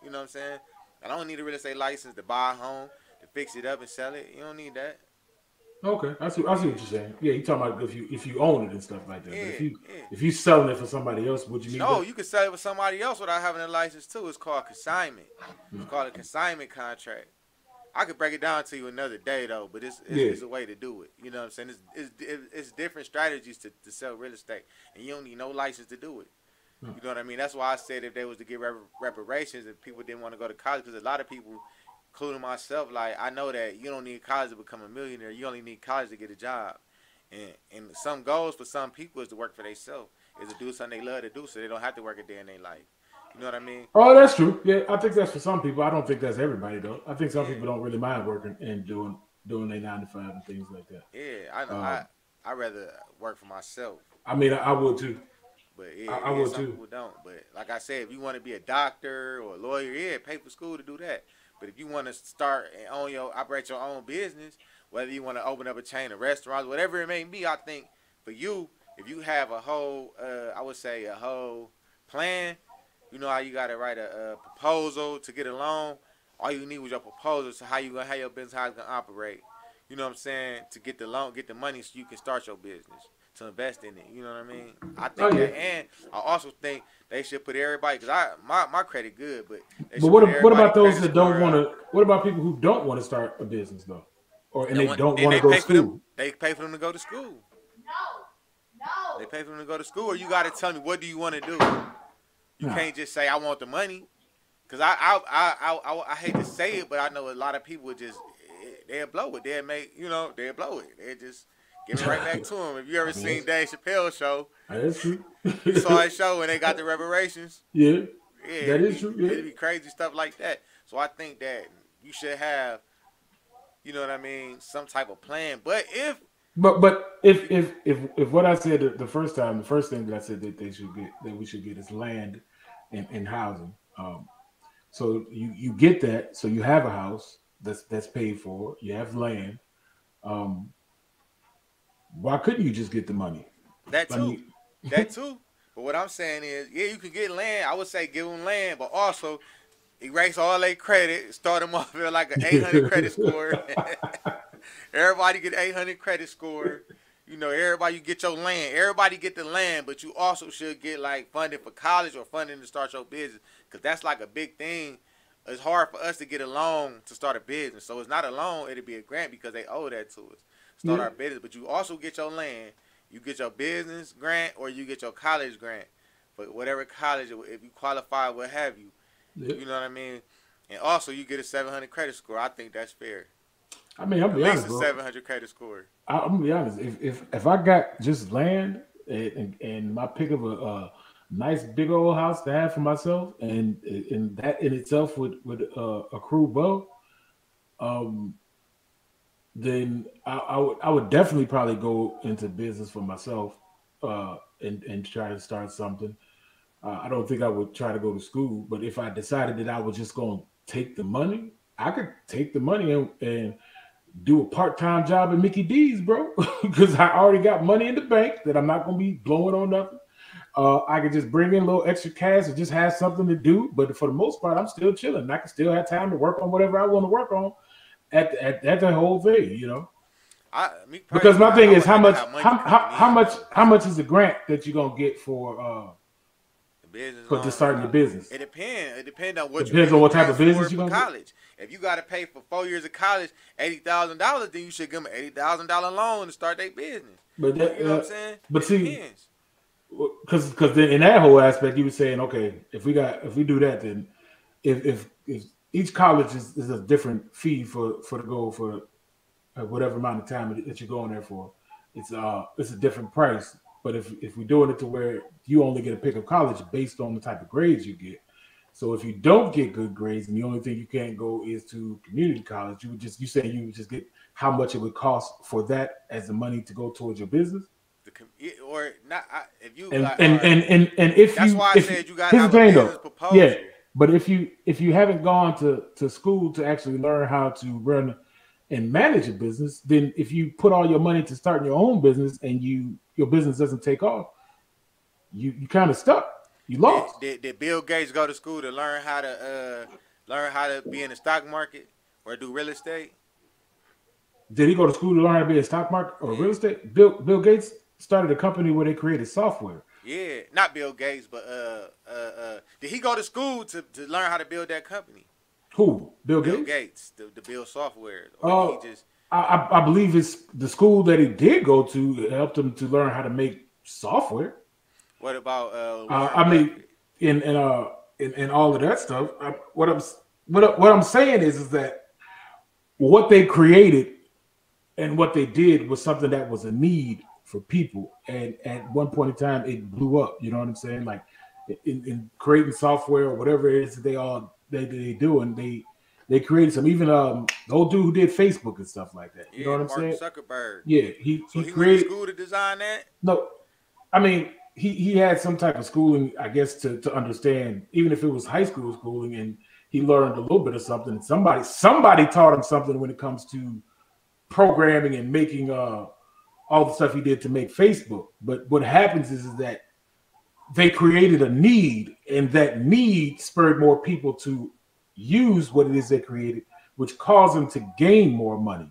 You know what I'm saying? I don't need a real estate license to buy a home, to fix it up and sell it. You don't need that. Okay, I see what you're saying. Yeah, you talking about if you own it and stuff like that. Yeah, but if you selling it for somebody else, would you need? No, that? You can sell it for somebody else without having a license too. It's called consignment. It's called a consignment contract. I could break it down to you another day though, but it's a way to do it. You know what I'm saying? It's different strategies to sell real estate, and you don't need no license to do it. You know what I mean? That's why I said if they was to give reparations and people didn't want to go to college, because a lot of people, including myself, like I know that you don't need college to become a millionaire. You only need college to get a job. And some goals for some people is to work for themselves, is to do something they love to do, so they don't have to work a day in their life. You know what I mean? Oh, that's true. Yeah, I think that's for some people. I don't think that's everybody though. I think some people don't really mind working and doing their 9 to 5 and things like that. Yeah, I know. I rather work for myself. I mean, I would too. But I would some too. people don't. But like I said, if you want to be a doctor or a lawyer, pay for school to do that. But if you want to start and operate your own business, whether you want to open up a chain of restaurants, whatever it may be, I think for you, if you have a whole, I would say a whole plan, you know how you got to write a proposal to get a loan. All you need was your proposal, so how your business, how it's gonna operate. You know what I'm saying? To get the loan, get the money, so you can start your business, to invest in it. You know what I mean? I think that, and I also think they should put everybody, because my credit good, but what about those that don't want to? What about people who don't want to start a business though, and they don't want to go to school? They pay for them to go to school. No. They pay for them to go to school, or you got to tell me, what do you want to do? You can't just say I want the money, because I hate to say it, but I know a lot of people they'll blow it. They'll blow it. They just give it right back to them. If you ever seen Dave Chappelle's show, that's true. You saw his show when they got the reparations. Yeah, that is true. Yeah. It'd be crazy stuff like that. So I think that you should have, you know what I mean, some type of plan. But if what I said the first time, the first thing that I said that we should get is land and housing. So you get that, so you have a house that's paid for, you have land. Why couldn't you just get the money? That too. That too. But what I'm saying is, you can get land. I would say give them land, but also erase all their credit, start them off with like an 800 credit score. Everybody get 800 credit score. You know, everybody, you get your land. Everybody get the land, but you also should get like funding for college or funding to start your business, because that's like a big thing. It's hard for us to get a loan to start a business. So it's not a loan, it'll be a grant, because they owe that to us. Start our business, but you also get your land. You get your business grant, or you get your college grant for whatever college, if you qualify, what have you. You know what I mean? And also you get a 700 credit score. I think that's fair. I mean, I'll be honest, bro. 700 credit score. I'm gonna be honest. If I got just land and my pick of a nice big old house to have for myself, and that in itself would accrue well, then I would definitely probably go into business for myself and try to start something. I don't think I would try to go to school, but if I decided that I was just going to take the money, I could take the money and do a part-time job at Mickey D's, bro, because I already got money in the bank that I'm not going to be blowing on nothing. I could just bring in a little extra cash and just have something to do. But for the most part, I'm still chilling. I can still have time to work on whatever I want to work on at the whole thing, you know. Because my thing is, how much is the grant that you're gonna get for business for loan. just starting your business. It depends. It depends on what Depends on what type of business you for gonna college. If you got to pay for 4 years of college $80,000, then you should give them an $80,000 loan to start their business. But that, you know what I'm saying? But it see, depends. Because then in that whole aspect, you were saying, okay, if we do that, then if each college is a different fee for to go for whatever amount of time that you're going there for, it's a different price. But if we're doing it to where you only get a pick of college based on the type of grades you get, so if you don't get good grades and the only thing you can't go is to community college, you would just get how much it would cost for that as the money to go towards your business. Or not if you and if that's you, why I said you got to have a business proposal. Yeah, but if you haven't gone to school to actually learn how to run and manage a business, then if you put all your money to starting your own business and your business doesn't take off, you kind of stuck. You lost. Did Bill Gates go to school to learn how to be in the stock market or do real estate? Did he go to school to learn how to be in the stock market or real estate? Bill Gates started a company where they created software. Yeah, not Bill Gates, but did he go to school to learn how to build that company? Who? Bill Bill Gates? Gates, to build software. Oh, I believe it's the school that he did go to helped him to learn how to make software. What about in all of that stuff? What I'm saying is that what they created and what they did was something that was a need for people, and at one point in time it blew up. You know what I'm saying? Like in creating software or whatever it is that they do, and they created some. Even the old dude who did Facebook and stuff like that. You know what I'm saying? Zuckerberg. Yeah, he created. Went to school to design that. No, I mean he had some type of schooling, I guess, to understand, even if it was high school schooling, and he learned a little bit of something. Somebody taught him something when it comes to programming and making all the stuff he did to make Facebook. But what happens is that they created a need, and that need spurred more people to use what it is they created, which caused them to gain more money.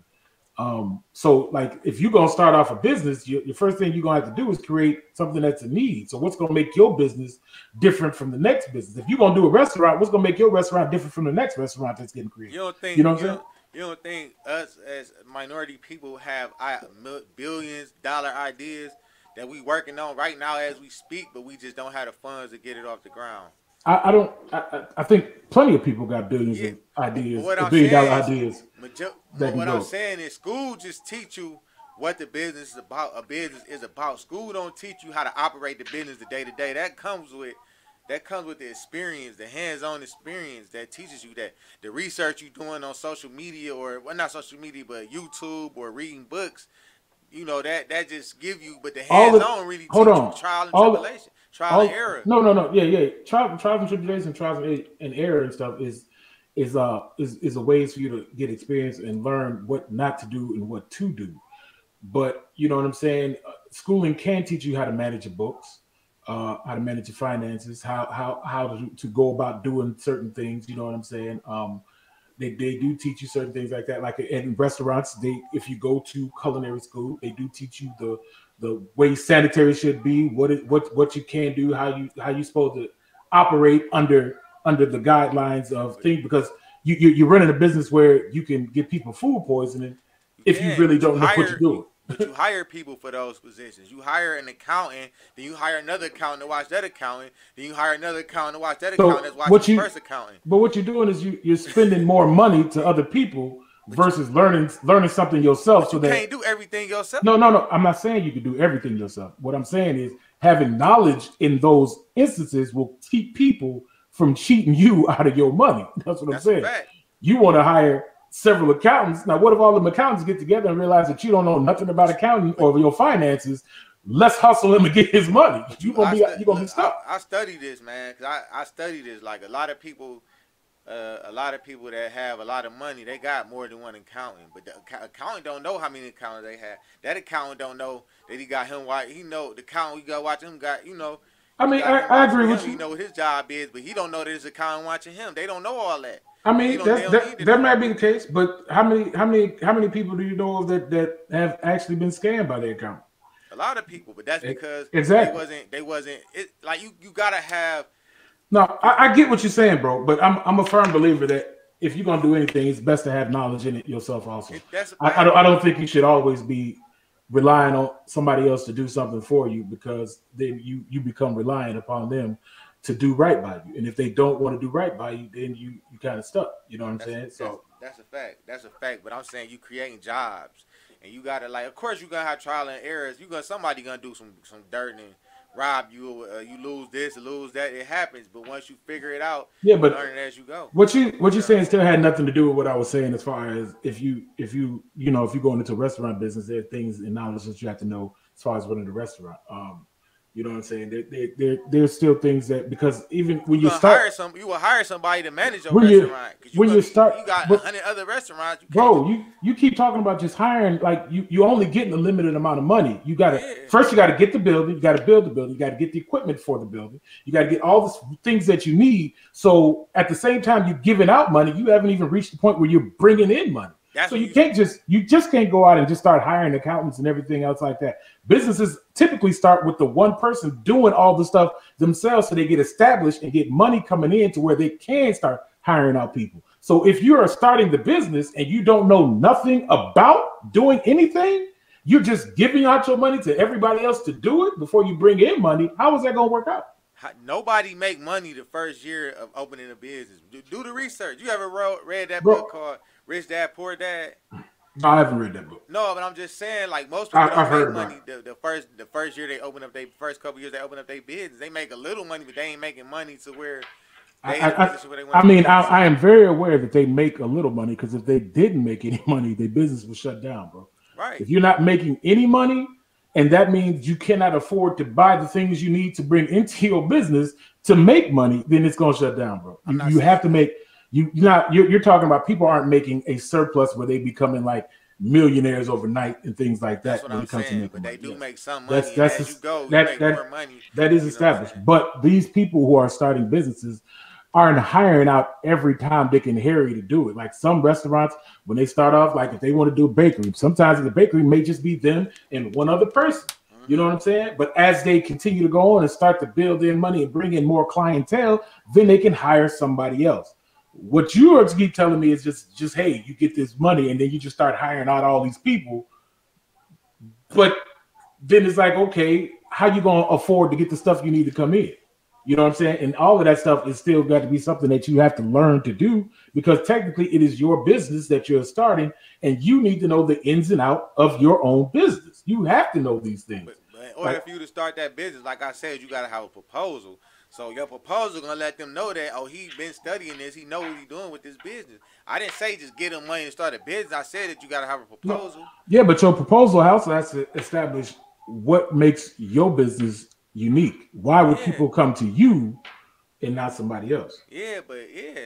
So like if you're going to start off a business, your first thing you're going to have to do is create something that's a need. So what's going to make your business different from the next business? If you're going to do a restaurant, what's going to make your restaurant different from the next restaurant that's getting created? You know what I'm saying? You don't think us as minority people have billions-dollar ideas that we working on right now as we speak, but we just don't have the funds to get it off the ground? I think plenty of people got billions of ideas, billion-dollar ideas. What I'm saying is school just teach you what the business is about. A business is about. School don't teach you how to operate the business the day-to-day. That comes with the experience, the hands-on experience that teaches you that. The research you're doing on social media, or well, not social media, but YouTube or reading books, you know, that just give you, but the hands-on really teach you trial and tribulation, trial and error. No. Yeah. Trials and tribulation, trials and error and stuff is a ways for you to get experience and learn what not to do and what to do. But you know what I'm saying? Schooling can teach you how to manage your books, how to manage your finances, how to go about doing certain things. You know what I'm saying? They do teach you certain things like that. Like in restaurants, if you go to culinary school, they do teach you the way sanitary should be, what you can do, how you supposed to operate under the guidelines of things, because you're running a business where you can give people food poisoning if you really don't know what you're doing. But you hire people for those positions. You hire an accountant, then you hire another accountant to watch that accountant, then you hire another accountant to watch that accountant that's watching the first accountant. But what you're doing is you're spending more money to other people versus learning something yourself. But you can't do everything yourself. No. I'm not saying you can do everything yourself. What I'm saying is having knowledge in those instances will keep people from cheating you out of your money. That's what I'm saying. Fact. You want to hire several accountants. Now, what if all the accountants get together and realize that you don't know nothing about accounting or your finances? Let's hustle him and get his money. You're gonna be stuck. I study this, man, because I study this. Like a lot of people that have a lot of money, they got more than one accountant, but the accountant don't know how many accountants they have. That accountant don't know that he got him. He know the accountant we got watching him got, you know. I mean, I agree with you. He know what his job is, but he don't know that his accountant watching him. They don't know all that. I mean, that might be the case, but how many people do you know that have actually been scammed by their accountant? A lot of people, but that's because exactly they wasn't. It like you gotta have No, I get what you're saying, bro. But I'm a firm believer that if you're gonna do anything, it's best to have knowledge in it yourself also. I don't think you should always be relying on somebody else to do something for you, because then you become reliant upon them to do right by you. And if they don't want to do right by you, then you kind of stuck. You know what I'm saying? So that's a fact. That's a fact. But I'm saying you creating jobs, and you gotta, like, of course you gonna have trial and errors. Somebody gonna do some dirt and rob you. You lose this, lose that. It happens. But once you figure it out, yeah, but learn it as you go. What you're saying still had nothing to do with what I was saying, as far as if you're going into a restaurant business, there are things and knowledge that you have to know as far as running a restaurant. You know what I'm saying? There's still things that, because even when you start, you will hire somebody to manage your restaurant. You got 100 other restaurants. You keep talking about just hiring, like you only getting a limited amount of money. You got to first you got to get the building, you got to build the building, you got to get the equipment for the building, you got to get all the things that you need. So at the same time you're giving out money, you haven't even reached the point where you're bringing in money. So you just can't go out and just start hiring accountants and everything else like that. Businesses typically start with the one person doing all the stuff themselves, so they get established and get money coming in to where they can start hiring out people. So if you are starting the business and you don't know nothing about doing anything, you're just giving out your money to everybody else to do it before you bring in money. How is that going to work out? Nobody make money the first year of opening a business. Do the research. You ever read that book called Rich Dad Poor Dad? No, I haven't read that book. No, but I'm just saying, like, most people don't make money the first year they open up their first couple years they open up their business. They make a little money, but they ain't making money to where I am very aware that they make a little money, because if they didn't make any money, their business would shut down, bro. Right. If you're not making any money, and that means you cannot afford to buy the things you need to bring into your business to make money, then it's gonna shut down, bro. You have to make you're talking about people aren't making a surplus where they becoming like millionaires overnight and things like that. That's what I'm saying, but they do make some money. That is established. But these people who are starting businesses aren't hiring out every time Dick and Harry to do it. Like some restaurants, when they start off, like if they want to do a bakery, sometimes the bakery may just be them and one other person. You know what I'm saying? But as they continue to go on and start to build in money and bring in more clientele, then they can hire somebody else. What you are keep telling me is just hey, you get this money and then you just start hiring out all these people. But then it's like, okay, how you gonna afford to get the stuff you need to come in? You know what I'm saying? And all of that stuff is still got to be something that you have to learn to do, because technically it is your business that you're starting, and you need to know the ins and out of your own business. You have to know these things. But in order for you to start that business, like I said, you got to have a proposal. So your proposal gonna let them know that, oh, he been studying this, he know what he's doing with this business. I didn't say just get him money and start a business. I said that you got to have a proposal. No. Yeah, but your proposal also has to establish what makes your business unique. Why would people come to you and not somebody else?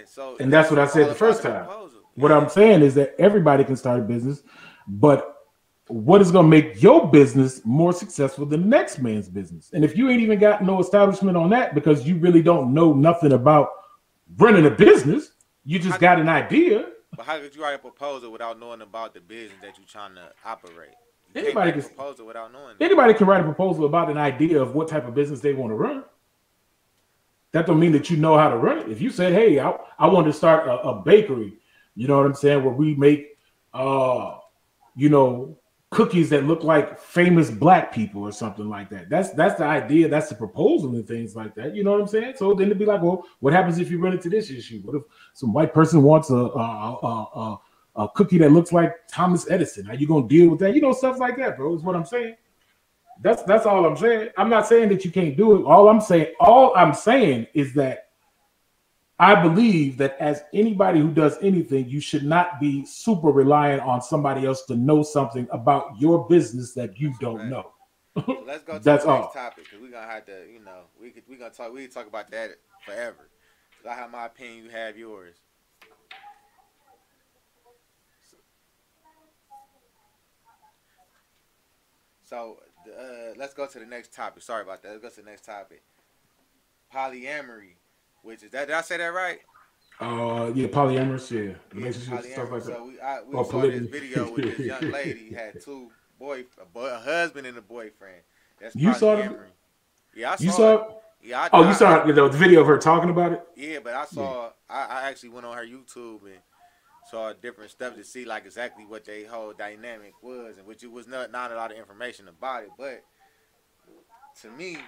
So and that's what I said the first time. What I'm saying is that everybody can start a business, but what is going to make your business more successful than the next man's business? And if you ain't even got no establishment on that, because you really don't know nothing about running a business, you just got an idea. But how could you write a proposal without knowing about the business that you're trying to operate? Anybody can proposal without knowing. Anybody can write a proposal about an idea of what type of business they want to run. That don't mean that you know how to run it. If you said, "Hey, I want to start a bakery," you know what I'm saying, where we make, cookies that look like famous black people or something like that. That's the idea. That's the proposal and things like that. You know what I'm saying? So then it'd be like, well, what happens if you run into this issue? What if some white person wants a cookie that looks like Thomas Edison? How you gonna deal with that? You know, stuff like that, bro, is what I'm saying. That's all I'm saying. I'm not saying that you can't do it. All I'm saying is that I believe that as anybody who does anything, you should not be super reliant on somebody else to know something about your business that you don't know. So let's go to the next topic, because we're gonna have to, we can talk about that forever. I have my opinion, you have yours. So let's go to the next topic. Sorry about that. Let's go to the next topic. Polyamory, which is that. Did I say that right? Yeah, polyamorous. Yeah, polyamorous. Stuff like that. So we saw this video with this young lady had a husband and a boyfriend. That's polyamory. Yeah, I saw it. Yeah. Oh, you saw the video of her talking about it? Yeah, but I saw. Yeah. I actually went on her YouTube and saw different stuff to see like exactly what they whole dynamic was, and which it was not a lot of information about it. But to me,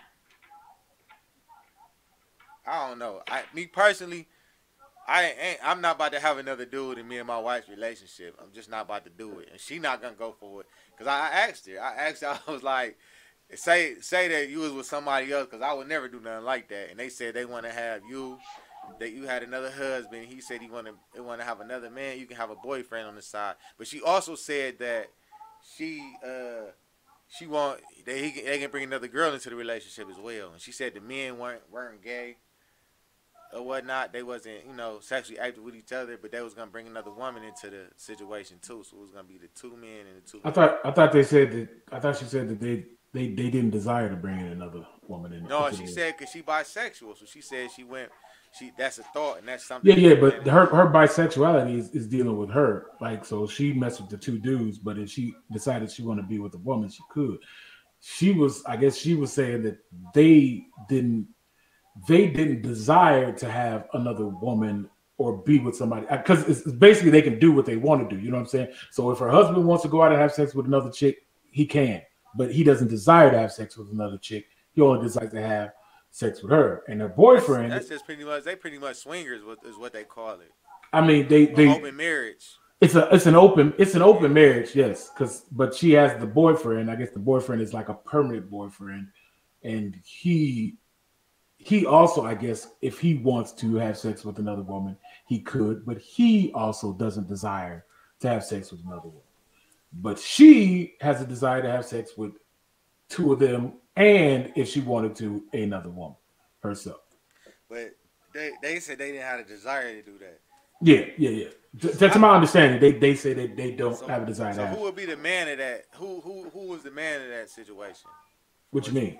I don't know. Me personally, I'm not about to have another dude in me and my wife's relationship. I'm just not about to do it, and she not gonna go for it. Cause I asked her. I was like, say that you was with somebody else, cause I would never do nothing like that. And they said they want to have you. That you had another husband. He said they want to have another man. You can have a boyfriend on the side. But she also said that she want that they can bring another girl into the relationship as well. And she said the men weren't gay or whatnot. They wasn't, sexually active with each other, but they was gonna bring another woman into the situation too. So it was gonna be the two men and the two. I thought they said that. I thought she said that they didn't desire to bring in another woman in. No, she said because she bisexual, so she said that's a thought and that's something. Yeah, but her bisexuality is dealing with her. Like, so she messed with the two dudes, but if she decided she wanted to be with a woman, she could. I guess she was saying that they didn't desire to have another woman or be with somebody, because it's basically they can do what they want to do. You know what I'm saying? So if her husband wants to go out and have sex with another chick, he can, but he doesn't desire to have sex with another chick. He only desires to have sex with her and her boyfriend. That's just pretty much swingers is what they call it. I mean, they open marriage. It's an open marriage, yes. But she has the boyfriend. I guess the boyfriend is like a permanent boyfriend, and he also, I guess, if he wants to have sex with another woman, he could. But he also doesn't desire to have sex with another woman. But she has a desire to have sex with two of them, and if she wanted to, another woman herself. But they said they didn't have a desire to do that. Yeah. That's my understanding. They say that they don't have a desire. So who would be the man of that? Who was the man of that situation? What you mean?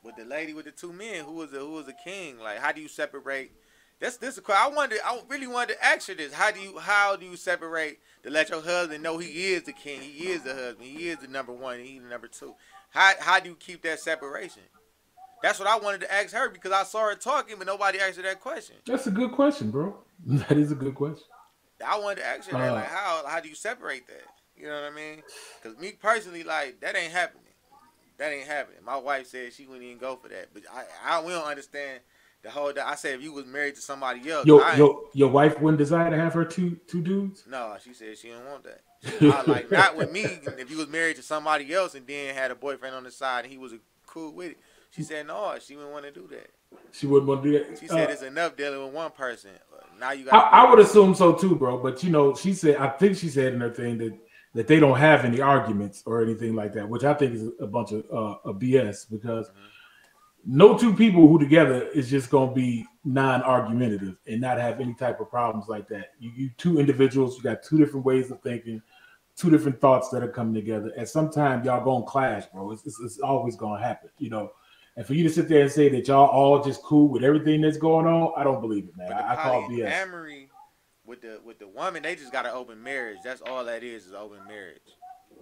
With the lady with the two men, who was the king? Like, how do you separate? This is a question. I really wanted to ask you this. How do you separate to let your husband know he is the king, he is the husband, he is the number one, he's the number two? How do you keep that separation? That's what I wanted to ask her, because I saw her talking, but nobody asked her that question. That's a good question, bro. That is a good question. I wanted to ask her that, like, how do you separate that? You know what I mean? Because me personally, like, that ain't happening. That ain't happening. My wife said she wouldn't even go for that, but we don't understand the whole. I said if you was married to somebody else, your wife wouldn't desire to have her two dudes. No, she said she didn't want that. Like, not with me. If you was married to somebody else and then had a boyfriend on the side and he was cool with it, she said no, she wouldn't want to do that. She wouldn't want to do that. She said it's enough dealing with one person. Now you got. I would assume so too, bro. But she said, I think she said in her thing that they don't have any arguments or anything like that, which I think is a bunch of BS, because no two people who together is just going to be non-argumentative and not have any type of problems like that. You two individuals, you got two different ways of thinking, two different thoughts that are coming together. And sometimes y'all going to clash, bro. It's always going to happen, And for you to sit there and say that y'all all just cool with everything that's going on, I don't believe it, man. I call BS. Polyamory with the woman, they just got an open marriage. That's all that is open marriage.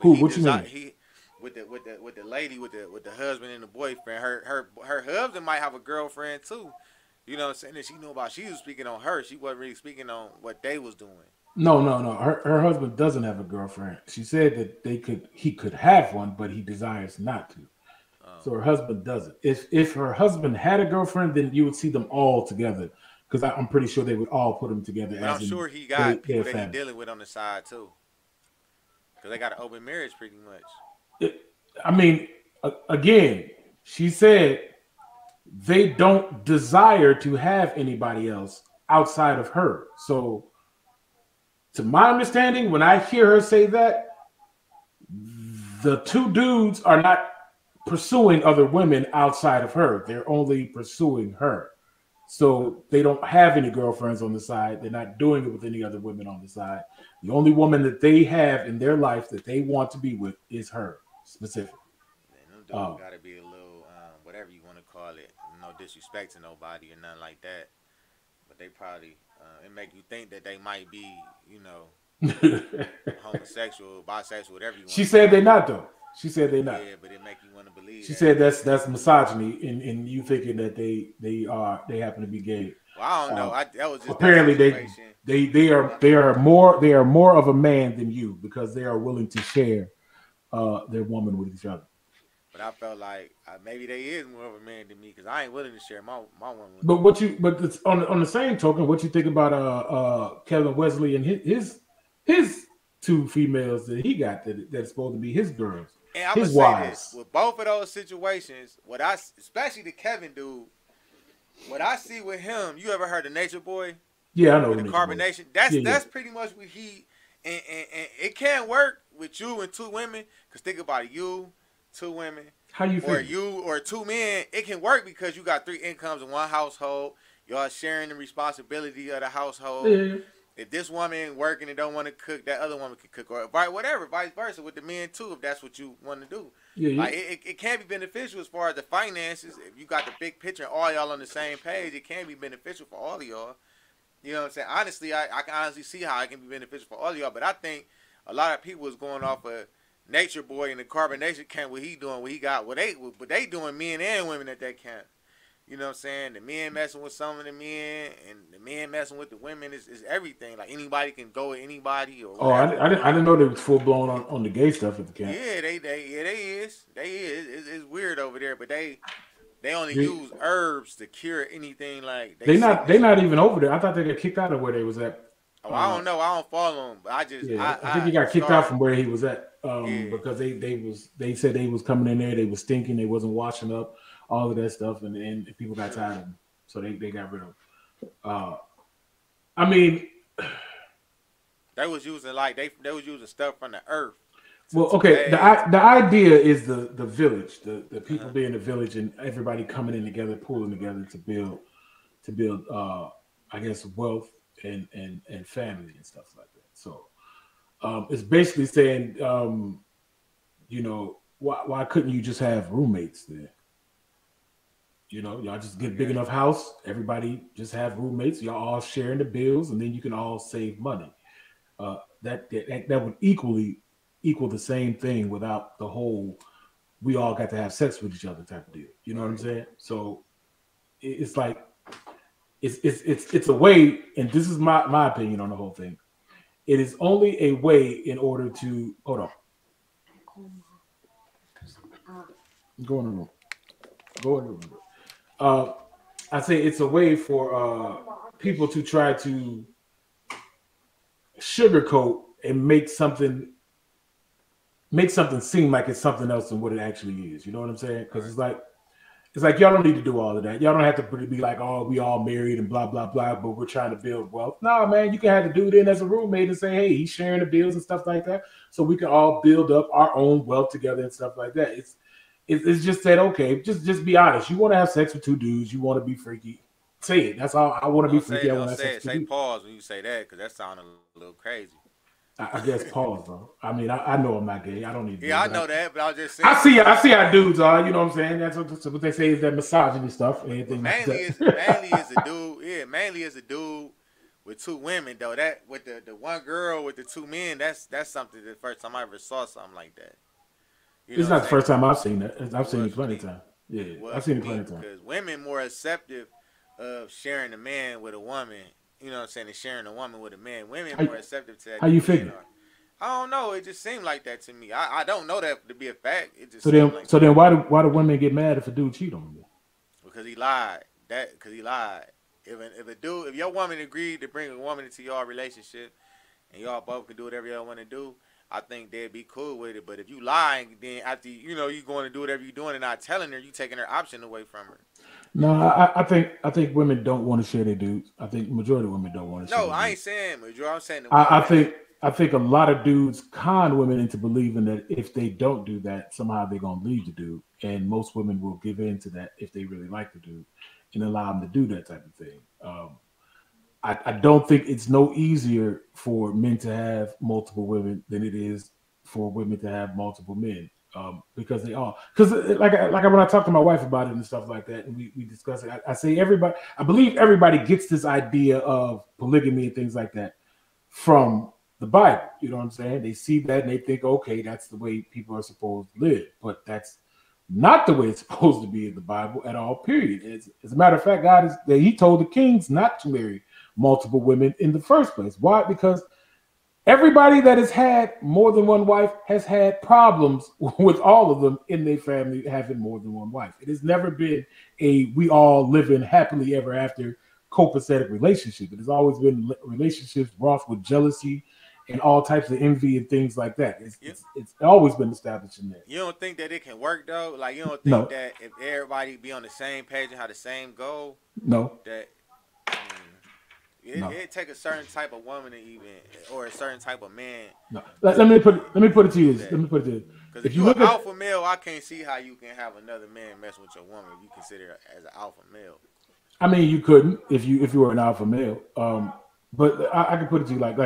Who? What you mean? With the lady with the husband and the boyfriend. Her husband might have a girlfriend too. You know what I'm saying? And she knew about. She was speaking on her. She wasn't really speaking on what they was doing. No. Her husband doesn't have a girlfriend. She said that he could have one, but he desires not to. So her husband doesn't. If her husband had a girlfriend, then you would see them all together, because I'm pretty sure they would all put them together. But I'm sure he got people that he's dealing with on the side too, because they got an open marriage pretty much. I mean, again, she said they don't desire to have anybody else outside of her. So, to my understanding, when I hear her say that, the two dudes are not pursuing other women outside of her. They're only pursuing her. So they don't have any girlfriends on the side. They're not doing it with any other women on the side. The only woman that they have in their life that they want to be with is her specifically. Man, them dudes gotta be a little whatever you want to call it. No disrespect to nobody or nothing like that. But they probably it make you think that they might be, homosexual, bisexual, whatever you want. She said they're not though. She said they're not. Yeah, but it make you want to believe. She said that's misogyny, and you thinking that they happen to be gay. Well, I don't know. That was just apparently they are more of a man than you because they are willing to share their woman with each other. But I felt like maybe they is more of a man than me because I ain't willing to share my woman. But it's on the same token, what you think about Kevin Wesley and his two females that he got that's supposed to be his girls, and I'm his gonna say wives. this, with both of those situations, especially the Kevin dude, what I see with him, you ever heard of Nature Boy? Yeah, I know. With the carbonation, that's pretty much what he and it can't work with you and two women because think about it, you. Two women, or two men, it can work because you got 3 incomes in one household. Y'all sharing the responsibility of the household. Yeah. If this woman working and don't want to cook, that other woman can cook, or whatever, vice versa with the men too. If that's what you want to do, like it can be beneficial as far as the finances. If you got the big picture and all y'all on the same page, it can be beneficial for all of y'all. You know what I'm saying? Honestly, I can honestly see how it can be beneficial for all of y'all. But I think a lot of people is going off of Nature Boy and the carbonation camp, what he doing, what he got, what they doing, men and women at that camp. You know what I'm saying? The men messing with some of the men, and the men messing with the women is everything. Like anybody can go with anybody. Or I didn't know they was full blown on the gay stuff at the camp. Yeah, they is. It's weird over there, but they only use herbs to cure anything. Like they not even over there. I thought they got kicked out of where they was at. Oh, I don't know. I don't follow him, but I just I think he got kicked out from where he was at because they said they was coming in there, they was stinking, they wasn't washing up, all of that stuff, and people got tired of them, so they got rid of him. I mean, they was using they was using stuff from the earth. Well, okay, the idea is the village, the people being the village and everybody coming in together, pulling together to build I guess wealth and family and stuff like that. So it's basically saying, you know, why couldn't you just have roommates there? You know, y'all just get a big enough house, everybody just have roommates, y'all all sharing the bills, and then you can all save money. That would equal the same thing without the whole we all got to have sex with each other type of deal. You know what I'm saying? So it's like it's a way, and this is my opinion on the whole thing. It is only a way in order to hold on. Go in the room. Go in the room. I say it's a way for people to try to sugarcoat and make something seem like it's something else than what it actually is. You know what I'm saying? Because it's like y'all don't need to do all of that. Y'all don't have to be like, oh, we all married and blah blah blah, but we're trying to build wealth. No, man, you can have the dude in as a roommate and say, hey, he's sharing the bills and stuff like that, so we can all build up our own wealth together and stuff like that. It's just that, okay, just be honest. You want to have sex with two dudes. You want to be freaky. Say it. That's all. I want to be freaky. I want to have sex with two dudes. Say pause when you say that, because that sounded a little crazy. I guess pause, bro. I mean, I know I'm not gay. I don't need to. Yeah, I know that, but I was just saying. I see how dudes are. You know what I'm saying? That's what they say is that misogyny stuff. Mainly is a dude with two women though. That with the one girl with the two men. That's something. The first time I ever saw something like that. It's not the first time I've seen that. I've seen it plenty of times. Yeah, I've seen it plenty of times. Because women more acceptive of sharing a man with a woman. You know what I'm saying? And sharing a woman with a man. Women more receptive to that. How you figure? I don't know. It just seemed like that to me. I don't know that to be a fact. It just then why do women get mad if a dude cheat on them? Because he lied. Because he lied. If your woman agreed to bring a woman into your relationship, and y'all both can do whatever y'all want to do, I think they'd be cool with it. But if you lie, then after you going to do whatever you're doing and not telling her, you taking her option away from her. No, I think women don't want to share their dudes. I think the majority of women don't want to share. No, I ain't saying majority. I'm saying I think a lot of dudes con women into believing that if they don't do that, somehow they're gonna leave the dude. And most women will give in to that if they really like the dude and allow him to do that type of thing. I don't think it's no easier for men to have multiple women than it is for women to have multiple men. Because like when I talk to my wife about it and stuff like that, and we discuss it, I say I believe everybody gets this idea of polygamy and things like that from the Bible. You know what I'm saying? They see that and they think, okay, that's the way people are supposed to live. But that's not the way it's supposed to be in the Bible at all, period. As a matter of fact, he told the kings not to marry multiple women in the first place. Why? Because everybody that has had more than one wife has had problems with all of them in their family having more than one wife. It has never been we all living happily ever after copacetic relationship. It has always been relationships wrought with jealousy and all types of envy and things like that. It's always been established in there. You don't think that it can work though? Like you don't think that if everybody be on the same page and have the same goal? No. That it take a certain type of woman to even, or a certain type of man. No. Let me put it to you this. Because if you look alpha male, I can't see how you can have another man mess with your woman if you consider her as an alpha male. I mean, you couldn't if you were an alpha male. But I can put it to you like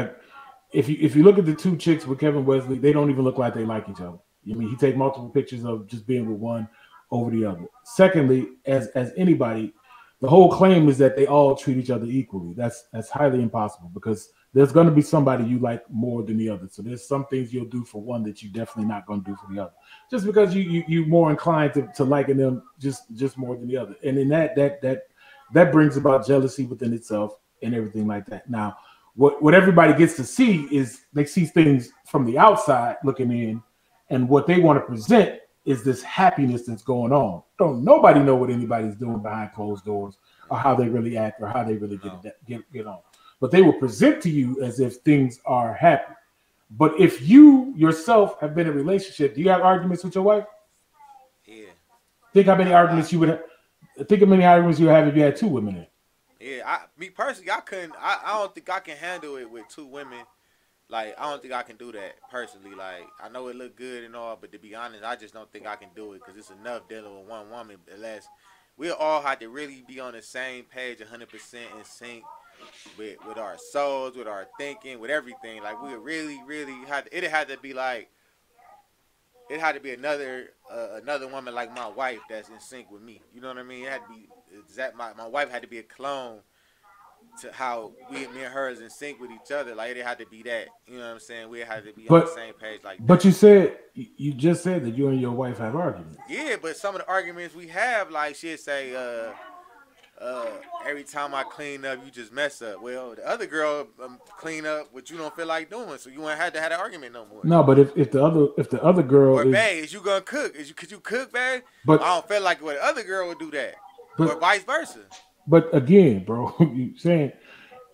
if you look at the two chicks with Kevin Wesley, they don't even look like they like each other. I mean, he take multiple pictures of just being with one over the other. Secondly, as anybody, the whole claim is that they all treat each other equally. That's highly impossible because there's going to be somebody you like more than the other. So there's some things you'll do for one that you definitely not going to do for the other, just because you more inclined to liking them just more than the other. And in that brings about jealousy within itself and everything like that. Now, what everybody gets to see is they see things from the outside looking in, and what they want to present is this happiness that's going on. Don't nobody know what anybody's doing behind closed doors or how they really act or how they really get on. But they will present to you as if things are happy. But if you yourself have been in a relationship, do you have arguments with your wife? Yeah. Think how many arguments you would have. Think how many arguments you would have if you had two women in. Yeah, me personally, I couldn't. I don't think I can handle it with two women. Like, I don't think I can do that personally. Like, I know it look good and all, but to be honest, I just don't think I can do it because it's enough dealing with one woman. Unless we all have to really be on the same page, 100% in sync with our souls, with our thinking, with everything. Like, we really, really had. It had to be like. It had to be another woman like my wife that's in sync with me. You know what I mean? It had to be exact. My wife had to be a clone to how me and her is in sync with each other. Like, it had to be that. You know what I'm saying? We had to be on the same page like that. But you just said that you and your wife have arguments. Yeah, but some of the arguments we have, like she'd say, every time I clean up, you just mess up. Well, the other girl clean up what you don't feel like doing, so you won't have to have an argument no more. No, but if the other girl, or babe, is you gonna cook? Could you cook, babe? But I don't feel like the other girl would do that, or vice versa. But again, bro, you saying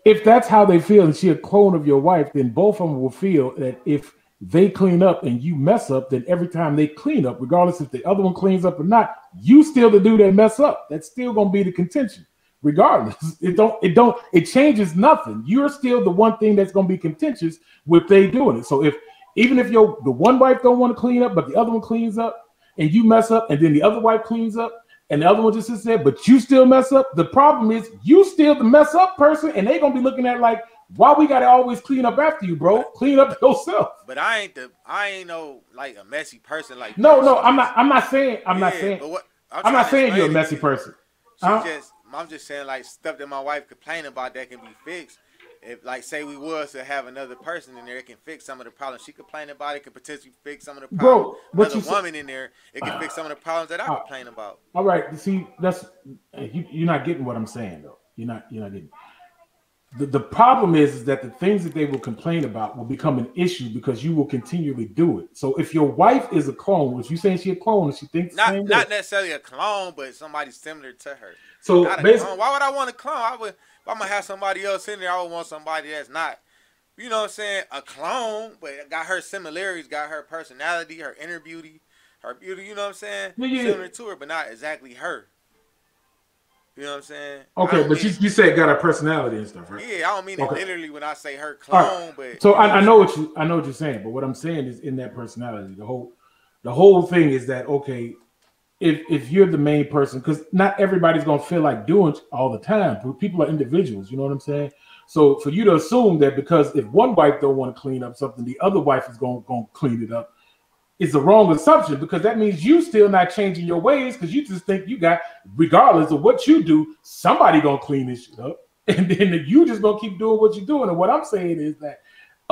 if that's how they feel and she a clone of your wife, then both of them will feel that if they clean up and you mess up, then every time they clean up, regardless if the other one cleans up or not, you still the dude that mess up. That's still gonna be the contention. Regardless, it changes nothing. You're still the one thing that's gonna be contentious with they doing it. So even if the one wife don't want to clean up, but the other one cleans up, and you mess up, and then the other wife cleans up, and the other one just sits there, but you still mess up. The problem is you still the mess up person, and they gonna be looking at like, why we gotta always clean up after you, bro? Clean up yourself. But I ain't no like a messy person like. No, I'm not saying you're a messy person. I'm just saying like stuff that my wife complain about that can be fixed. If like say we was to have another person in there, it can fix some of the problems she complained about. It can potentially fix some of the problems. Bro, another woman in there, it can fix some of the problems that I complain about. All right, see, you're not getting what I'm saying though. You're not getting. The problem is that the things that they will complain about will become an issue because you will continually do it. So if your wife is a clone, if you're saying she's a clone and she thinks not necessarily a clone, but somebody similar to her. So basically, why would I want a clone? If I'm gonna have somebody else in there, I would want somebody that's not, you know what I'm saying, a clone, but got her similarities, got her personality, her inner beauty, you know what I'm saying, similar to her, but not exactly her. You know what I'm saying? Okay, but you said got her personality and stuff, right? Yeah, I don't mean it literally when I say her clone, but so I know what you're saying, but what I'm saying is in that personality, the whole thing is that okay, if you're the main person, because not everybody's gonna feel like doing it all the time. People are individuals, you know what I'm saying? So for you to assume that because if one wife don't want to clean up something, the other wife is gonna clean it up, is the wrong assumption, because that means you still not changing your ways because you just think you got, regardless of what you do, somebody gonna clean this shit up, and then you just gonna keep doing what you're doing. And what I'm saying is that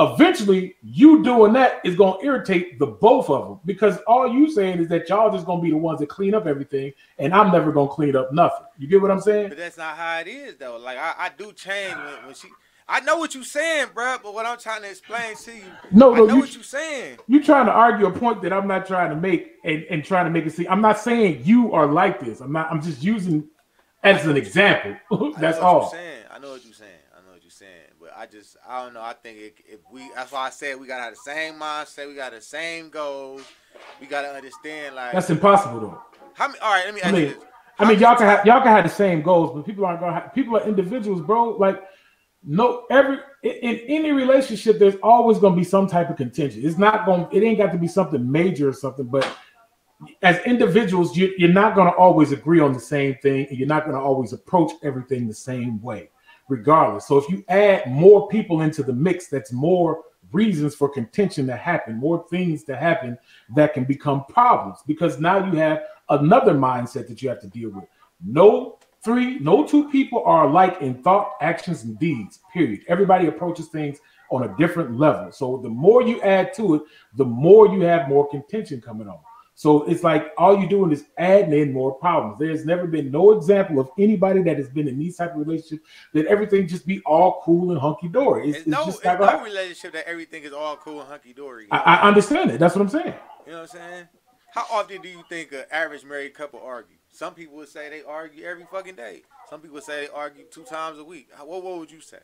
eventually you doing that is going to irritate the both of them, because all you saying is that y'all just going to be the ones that clean up everything, and I'm never going to clean up nothing. You get what I'm saying? But that's not how it is, though. Like, I do change when she... I know what you're saying, bro, but what I'm trying to explain to you, I know what you're saying. You're trying to argue a point that I'm not trying to make, and trying to make it see. I'm not saying you are like this. I'm just using as an example. That's all. I know what you're saying. But I don't know. I think that's why I said we gotta have the same mindset. We got the same goals. We gotta understand, like, that's impossible though. All right, let me ask you this. I mean, y'all can have the same goals, but people aren't gonna. People are individuals, bro. Like, no, in any relationship, there's always gonna be some type of contention. It ain't got to be something major or something, but as individuals, you're not gonna always agree on the same thing, and you're not gonna always approach everything the same way, regardless. So if you add more people into the mix, that's more reasons for contention to happen, more things to happen that can become problems, because now you have another mindset that you have to deal with. No two people are alike in thought, actions, and deeds, period. Everybody approaches things on a different level. So the more you add to it, the more you have more contention coming on. So it's like all you're doing is adding in more problems. There's never been no example of anybody that has been in these type of relationships that everything just be all cool and hunky-dory. It's no relationship that everything is all cool and hunky-dory. I understand it. That's what I'm saying. You know what I'm saying? How often do you think an average married couple argue? Some people would say they argue every fucking day. Some people say they argue 2 times a week. What would you say?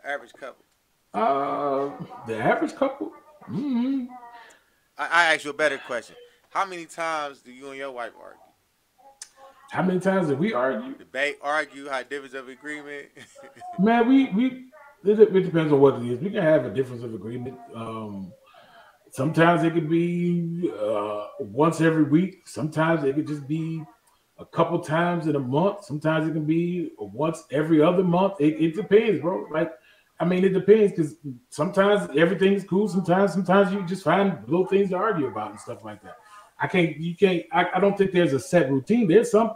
Average couple. The average couple? Mm-hmm. I ask you a better question. How many times do you and your wife argue? How many times did we argue? Debate, argue, have difference of agreement. Man, it depends on what it is. We can have a difference of agreement. Sometimes it could be once every week. Sometimes it could just be a couple times in a month. Sometimes it can be once every other month. It depends, bro. Like, I mean, it depends, because sometimes everything's cool. Sometimes you just find little things to argue about and stuff like that. I don't think there's a set routine. There's some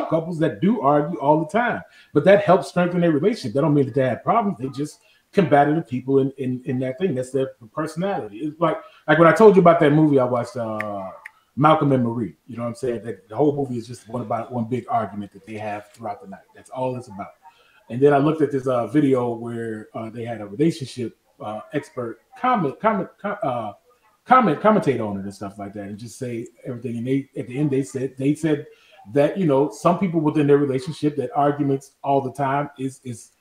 couples that do argue all the time, but that helps strengthen their relationship. That don't mean that they have problems. They just combative people in that thing. That's their personality. It's like when I told you about that movie I watched, Malcolm and Marie. You know what I'm saying? That the whole movie is just one big argument that they have throughout the night. That's all it's about. And then I looked at this video where they had a relationship expert commentate on it and stuff like that, and just say everything. And at the end they said that, you know, some people within their relationship, that arguments all the time is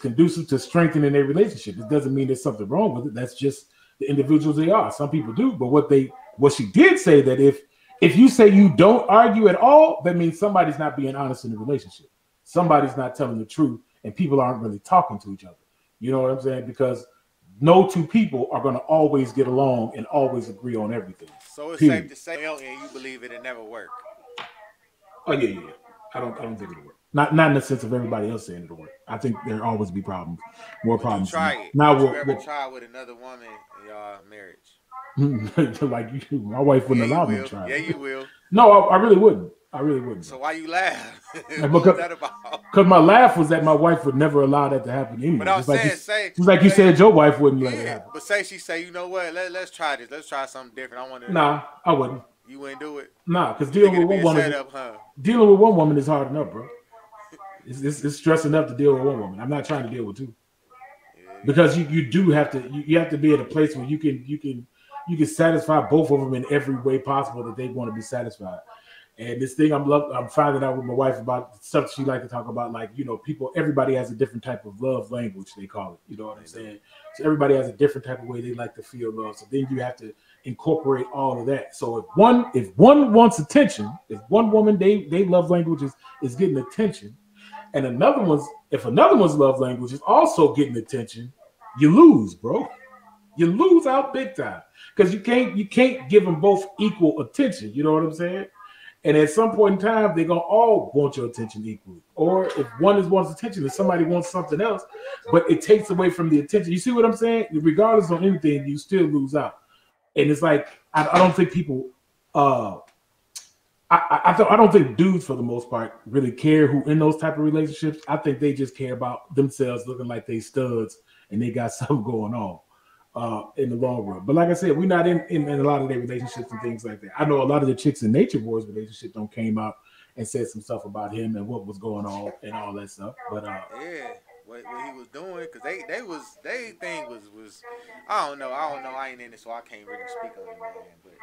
conducive to strengthening their relationship. It doesn't mean there's something wrong with it. That's just the individuals they are. Some people do, but what she did say, that if you say you don't argue at all, that means somebody's not being honest in the relationship. Somebody's not telling the truth, and people aren't really talking to each other. You know what I'm saying? Because no two people are going to always get along and always agree on everything. So it's safe to say, and you believe it never work. Oh yeah. I don't think it'll work. Not in the sense of everybody else saying it'll work. I think there'll always be problems, more problems. Try it. Now you ever try with another woman in your marriage? Like you, my wife wouldn't allow me to try. Yeah, you will. No, I really wouldn't. So why you laugh? What was that about? Because my laugh was that my wife would never allow that to happen anyway. But I was saying, like you said, your wife wouldn't let it happen. But she say, you know what? Let's try this. Let's try something different. I want to. Nah, I wouldn't. You wouldn't do it. Nah, because dealing with one woman is hard enough, bro. It's stress enough to deal with one woman. I'm not trying to deal with two. Because you do have to you have to be at a place where you can satisfy both of them in every way possible that they want to be satisfied. And this thing I'm finding out with my wife about stuff she like to talk about, like, you know, everybody has a different type of love language, they call it. You know what I'm saying? So everybody has a different type of way they like to feel love. So then you have to incorporate all of that. So if one wants attention, if one woman they love language is getting attention, and another one's love language is also getting attention, you lose, bro. You lose out big time, because you can't give them both equal attention. You know what I'm saying? And at some point in time, they're going to all want your attention equally. Or if one wants attention and somebody wants something else, but it takes away from the attention. You see what I'm saying? Regardless of anything, you still lose out. And it's like, I don't think people, I don't think dudes for the most part really care who in those type of relationships. I think they just care about themselves looking like they studs and they got something going on in the long run. But like I said, we're not in a lot of their relationships and things like that. I know a lot of the chicks in Nature Boy's relationship don't came out and said some stuff about him and what was going on and all that stuff. But yeah, what he was doing, because they thing was I don't know. I ain't in it, so I can't really speak on it, man. But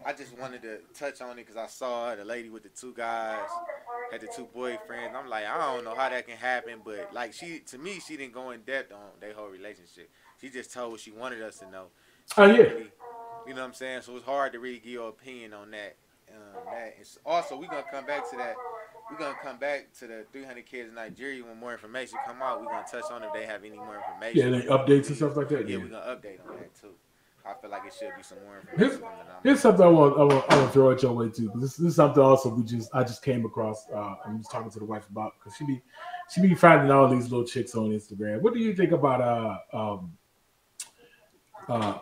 I just wanted to touch on it because I saw the lady with the two guys had the two boyfriends. I'm like, I don't know how that can happen, but like she didn't go in depth on their whole relationship. She just told what she wanted us to know. Oh yeah. Really, you know what I'm saying? So it's hard to really give your opinion on that. It's also, we're gonna come back to that. We're gonna come back to the 300 kids in Nigeria when more information come out. We're gonna touch on if they have any more information. Yeah, they updates and stuff like that. Yeah, we're gonna update on that too. I feel like it should be some more information coming out. Here's something I want to throw at your way too. This is something also I just came across. I was talking to the wife about because she be finding all these little chicks on Instagram. What do you think about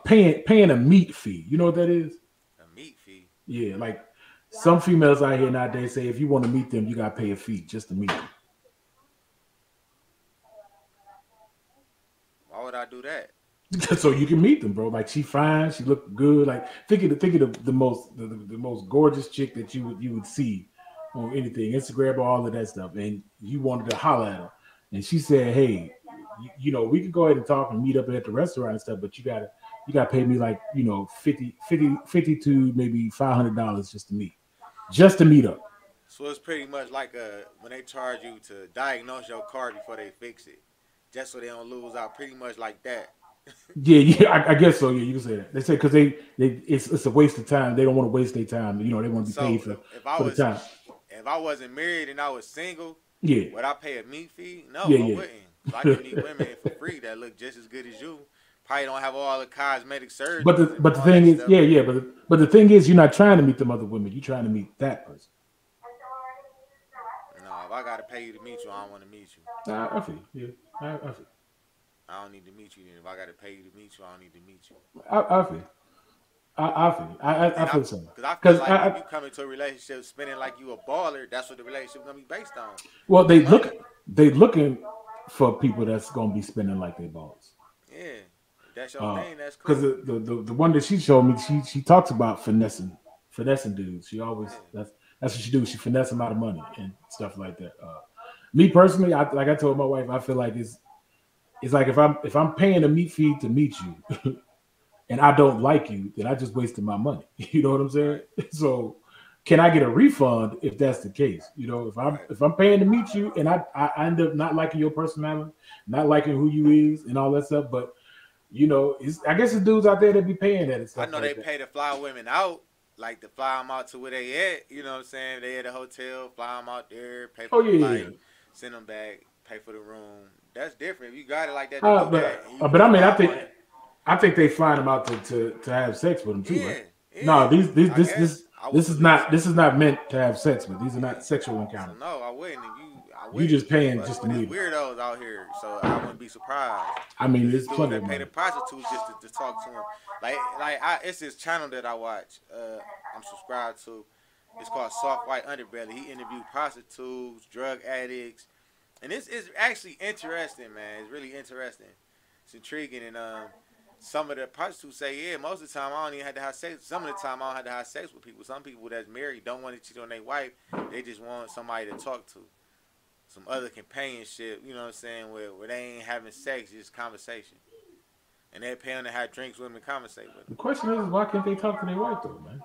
paying a meat fee? You know what that is? A meat fee? Yeah, like some females out here nowadays say if you want to meet them, you gotta pay a fee just to meet them. Why would I do that? So you can meet them, bro. Like she fine, she look good. Like think of the most gorgeous chick that you would see on anything, Instagram, all of that stuff, and you wanted to holler at her, and she said, "Hey, you know, we could go ahead and talk and meet up at the restaurant and stuff, but you gotta pay me like, you know, $50 to maybe $500 just to meet up." So it's pretty much like when they charge you to diagnose your car before they fix it, just so they don't lose out. Pretty much like that. Yeah, I guess so. Yeah, you can say that. They say because it's a waste of time. They don't want to waste their time. You know, they want to be paid for the time. If I wasn't married and I was single, yeah, would I pay a meat fee? No, yeah, I wouldn't. I can meet women for free that look just as good as you. Probably don't have all the cosmetic surgery. But the thing is, but the thing is, you're not trying to meet them other women. You're trying to meet that person. No, if I gotta pay you to meet you, I don't want to meet you. I feel. Yeah, I feel. I don't need to meet you. Then if I gotta pay you to meet you, I don't need to meet you. I feel. I feel so. Because I feel like if you come into a relationship spending like you a baller, that's what the relationship gonna be based on. Well, they looking for people that's gonna be spending like they balls. Yeah, if that's your thing. That's cool. Because the one that she showed me, she talks about finessing dudes. She always that's what she do. She finesse them out of money and stuff like that. Me personally, like I told my wife, I feel like it's like if I'm paying a meat fee to meet you and I don't like you, then I just wasted my money. You know what I'm saying? So can I get a refund if that's the case? You know, if I'm paying to meet you and I end up not liking your personality, not liking who you is and all that stuff, but you know, I guess the dudes out there that be paying that and stuff. I know like they pay to fly women out, like to fly them out to where they at. You know what I'm saying? They at a hotel, fly them out there, pay for the flight, send them back, pay for the room. That's different. If you got it like that. But I mean, I think they flying them out to have sex with them too, right? Yeah. No, this is not meant to have sex with. These are not sexual encounters. So no, I wouldn't. You just paying just to meet weirdos out here, so I wouldn't be surprised. I mean, it's plenty that pay the prostitutes just to talk to them. It's this channel that I watch. I'm subscribed to. It's called Soft White Underbelly. He interviewed prostitutes, drug addicts. And it's actually interesting, man. It's really interesting. It's intriguing. And some of the prostitutes say, yeah, most of the time I don't even have to have sex. Some of the time I don't have to have sex with people. Some people that's married don't want to cheat on their wife. They just want somebody to talk to. Some other companionship, you know what I'm saying, where they ain't having sex, just conversation. And they're paying to have drinks with them and conversate with them. The question is, why can't they talk to their wife, though, man?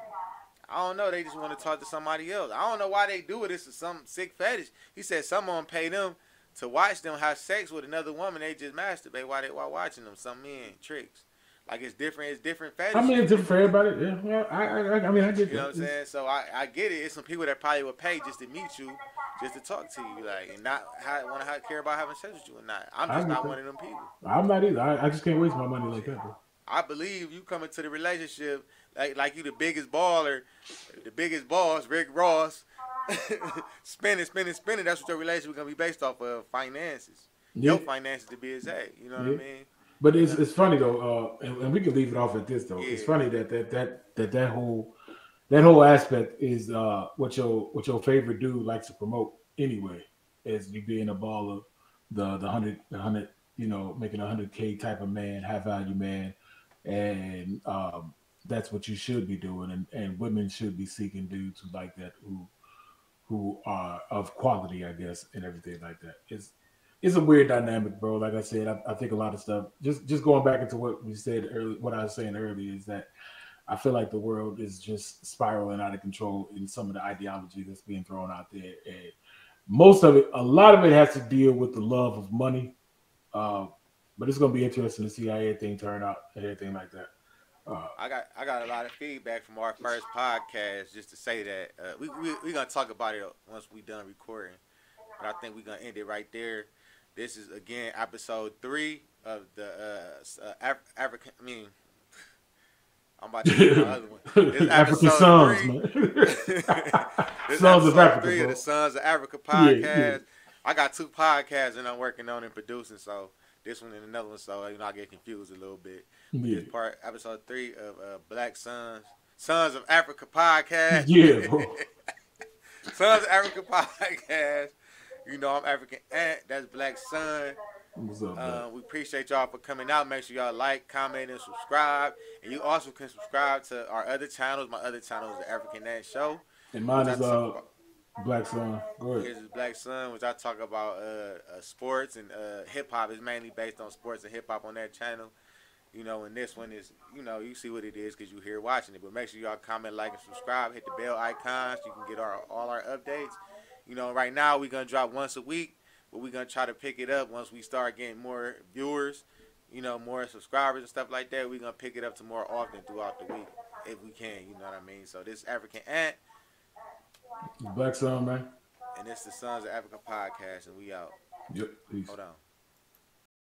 I don't know. They just want to talk to somebody else. I don't know why they do it. It's some sick fetish. He said someone pay them to watch them have sex with another woman. They just masturbate while watching them. Some men tricks. Like it's different. It's different fetishes. I mean, it's different for everybody. Yeah. I mean, I get that. You know what I'm saying? So I get it. It's some people that probably would pay just to meet you, just to talk to you, like, and not want to care about having sex with you or not. I'm just not one of them people. I'm not either. I just can't waste my money like that, bro. I believe you come into the relationship like you the biggest baller, the biggest boss, Rick Ross, spending. That's what your relationship gonna be based off of, finances. Yeah. Your finances to be exact. You know what I mean? But it's funny though, and we can leave it off at this though. Yeah. It's funny that whole aspect is what your favorite dude likes to promote anyway, as you being a baller, the you know, making 100K type of man, high value man, and that's what you should be doing, and women should be seeking dudes who like that, who are of quality, I guess, and everything like that. It's a weird dynamic, bro. Like I said, I think a lot of stuff. Just going back into what we said earlier, what I was saying earlier is that I feel like the world is just spiraling out of control in some of the ideology that's being thrown out there, and most of it, a lot of it, has to deal with the love of money. Uh, but it's gonna be interesting to see how everything turn out and everything like that. I got a lot of feedback from our first podcast. Just to say that we gonna talk about it once we done recording, but I think we gonna end it right there. This is again episode 3 of the African. I mean, I'm about to do my other one. This African episode Sons, 3. man. This Sons of episode Africa, 3 of bro. the Sons of Africa Yeah, podcast. yeah. I got 2 podcasts and I'm working on and producing. So this one and another one. So I get confused a little bit. Yeah. This part, episode 3 of Black Sons, Sons of Africa podcast. Yeah, bro. Sons of Africa podcast. You know I'm African Ant. That's Black Sun. What's up, man? We appreciate y'all for coming out. Make sure y'all like, comment, and subscribe. And you also can subscribe to our other channels. My other channel is the African Ant Show. And mine is Black Sun. Go ahead. Here's Black Sun, which I talk about sports and hip hop. Is mainly based on sports and hip hop on that channel. You know, and this one is, you know, you see what it is because you're here watching it. But make sure y'all comment, like, and subscribe. Hit the bell icons. You can get all our updates. You know, right now we're going to drop once a week. But we're going to try to pick it up once we start getting more viewers, you know, more subscribers and stuff like that. We're going to pick it up to more often throughout the week if we can, you know what I mean? So this is African Ant. Black Sun, man. And this is the Sons of Africa podcast, and we out. Yep. Peace. Hold on.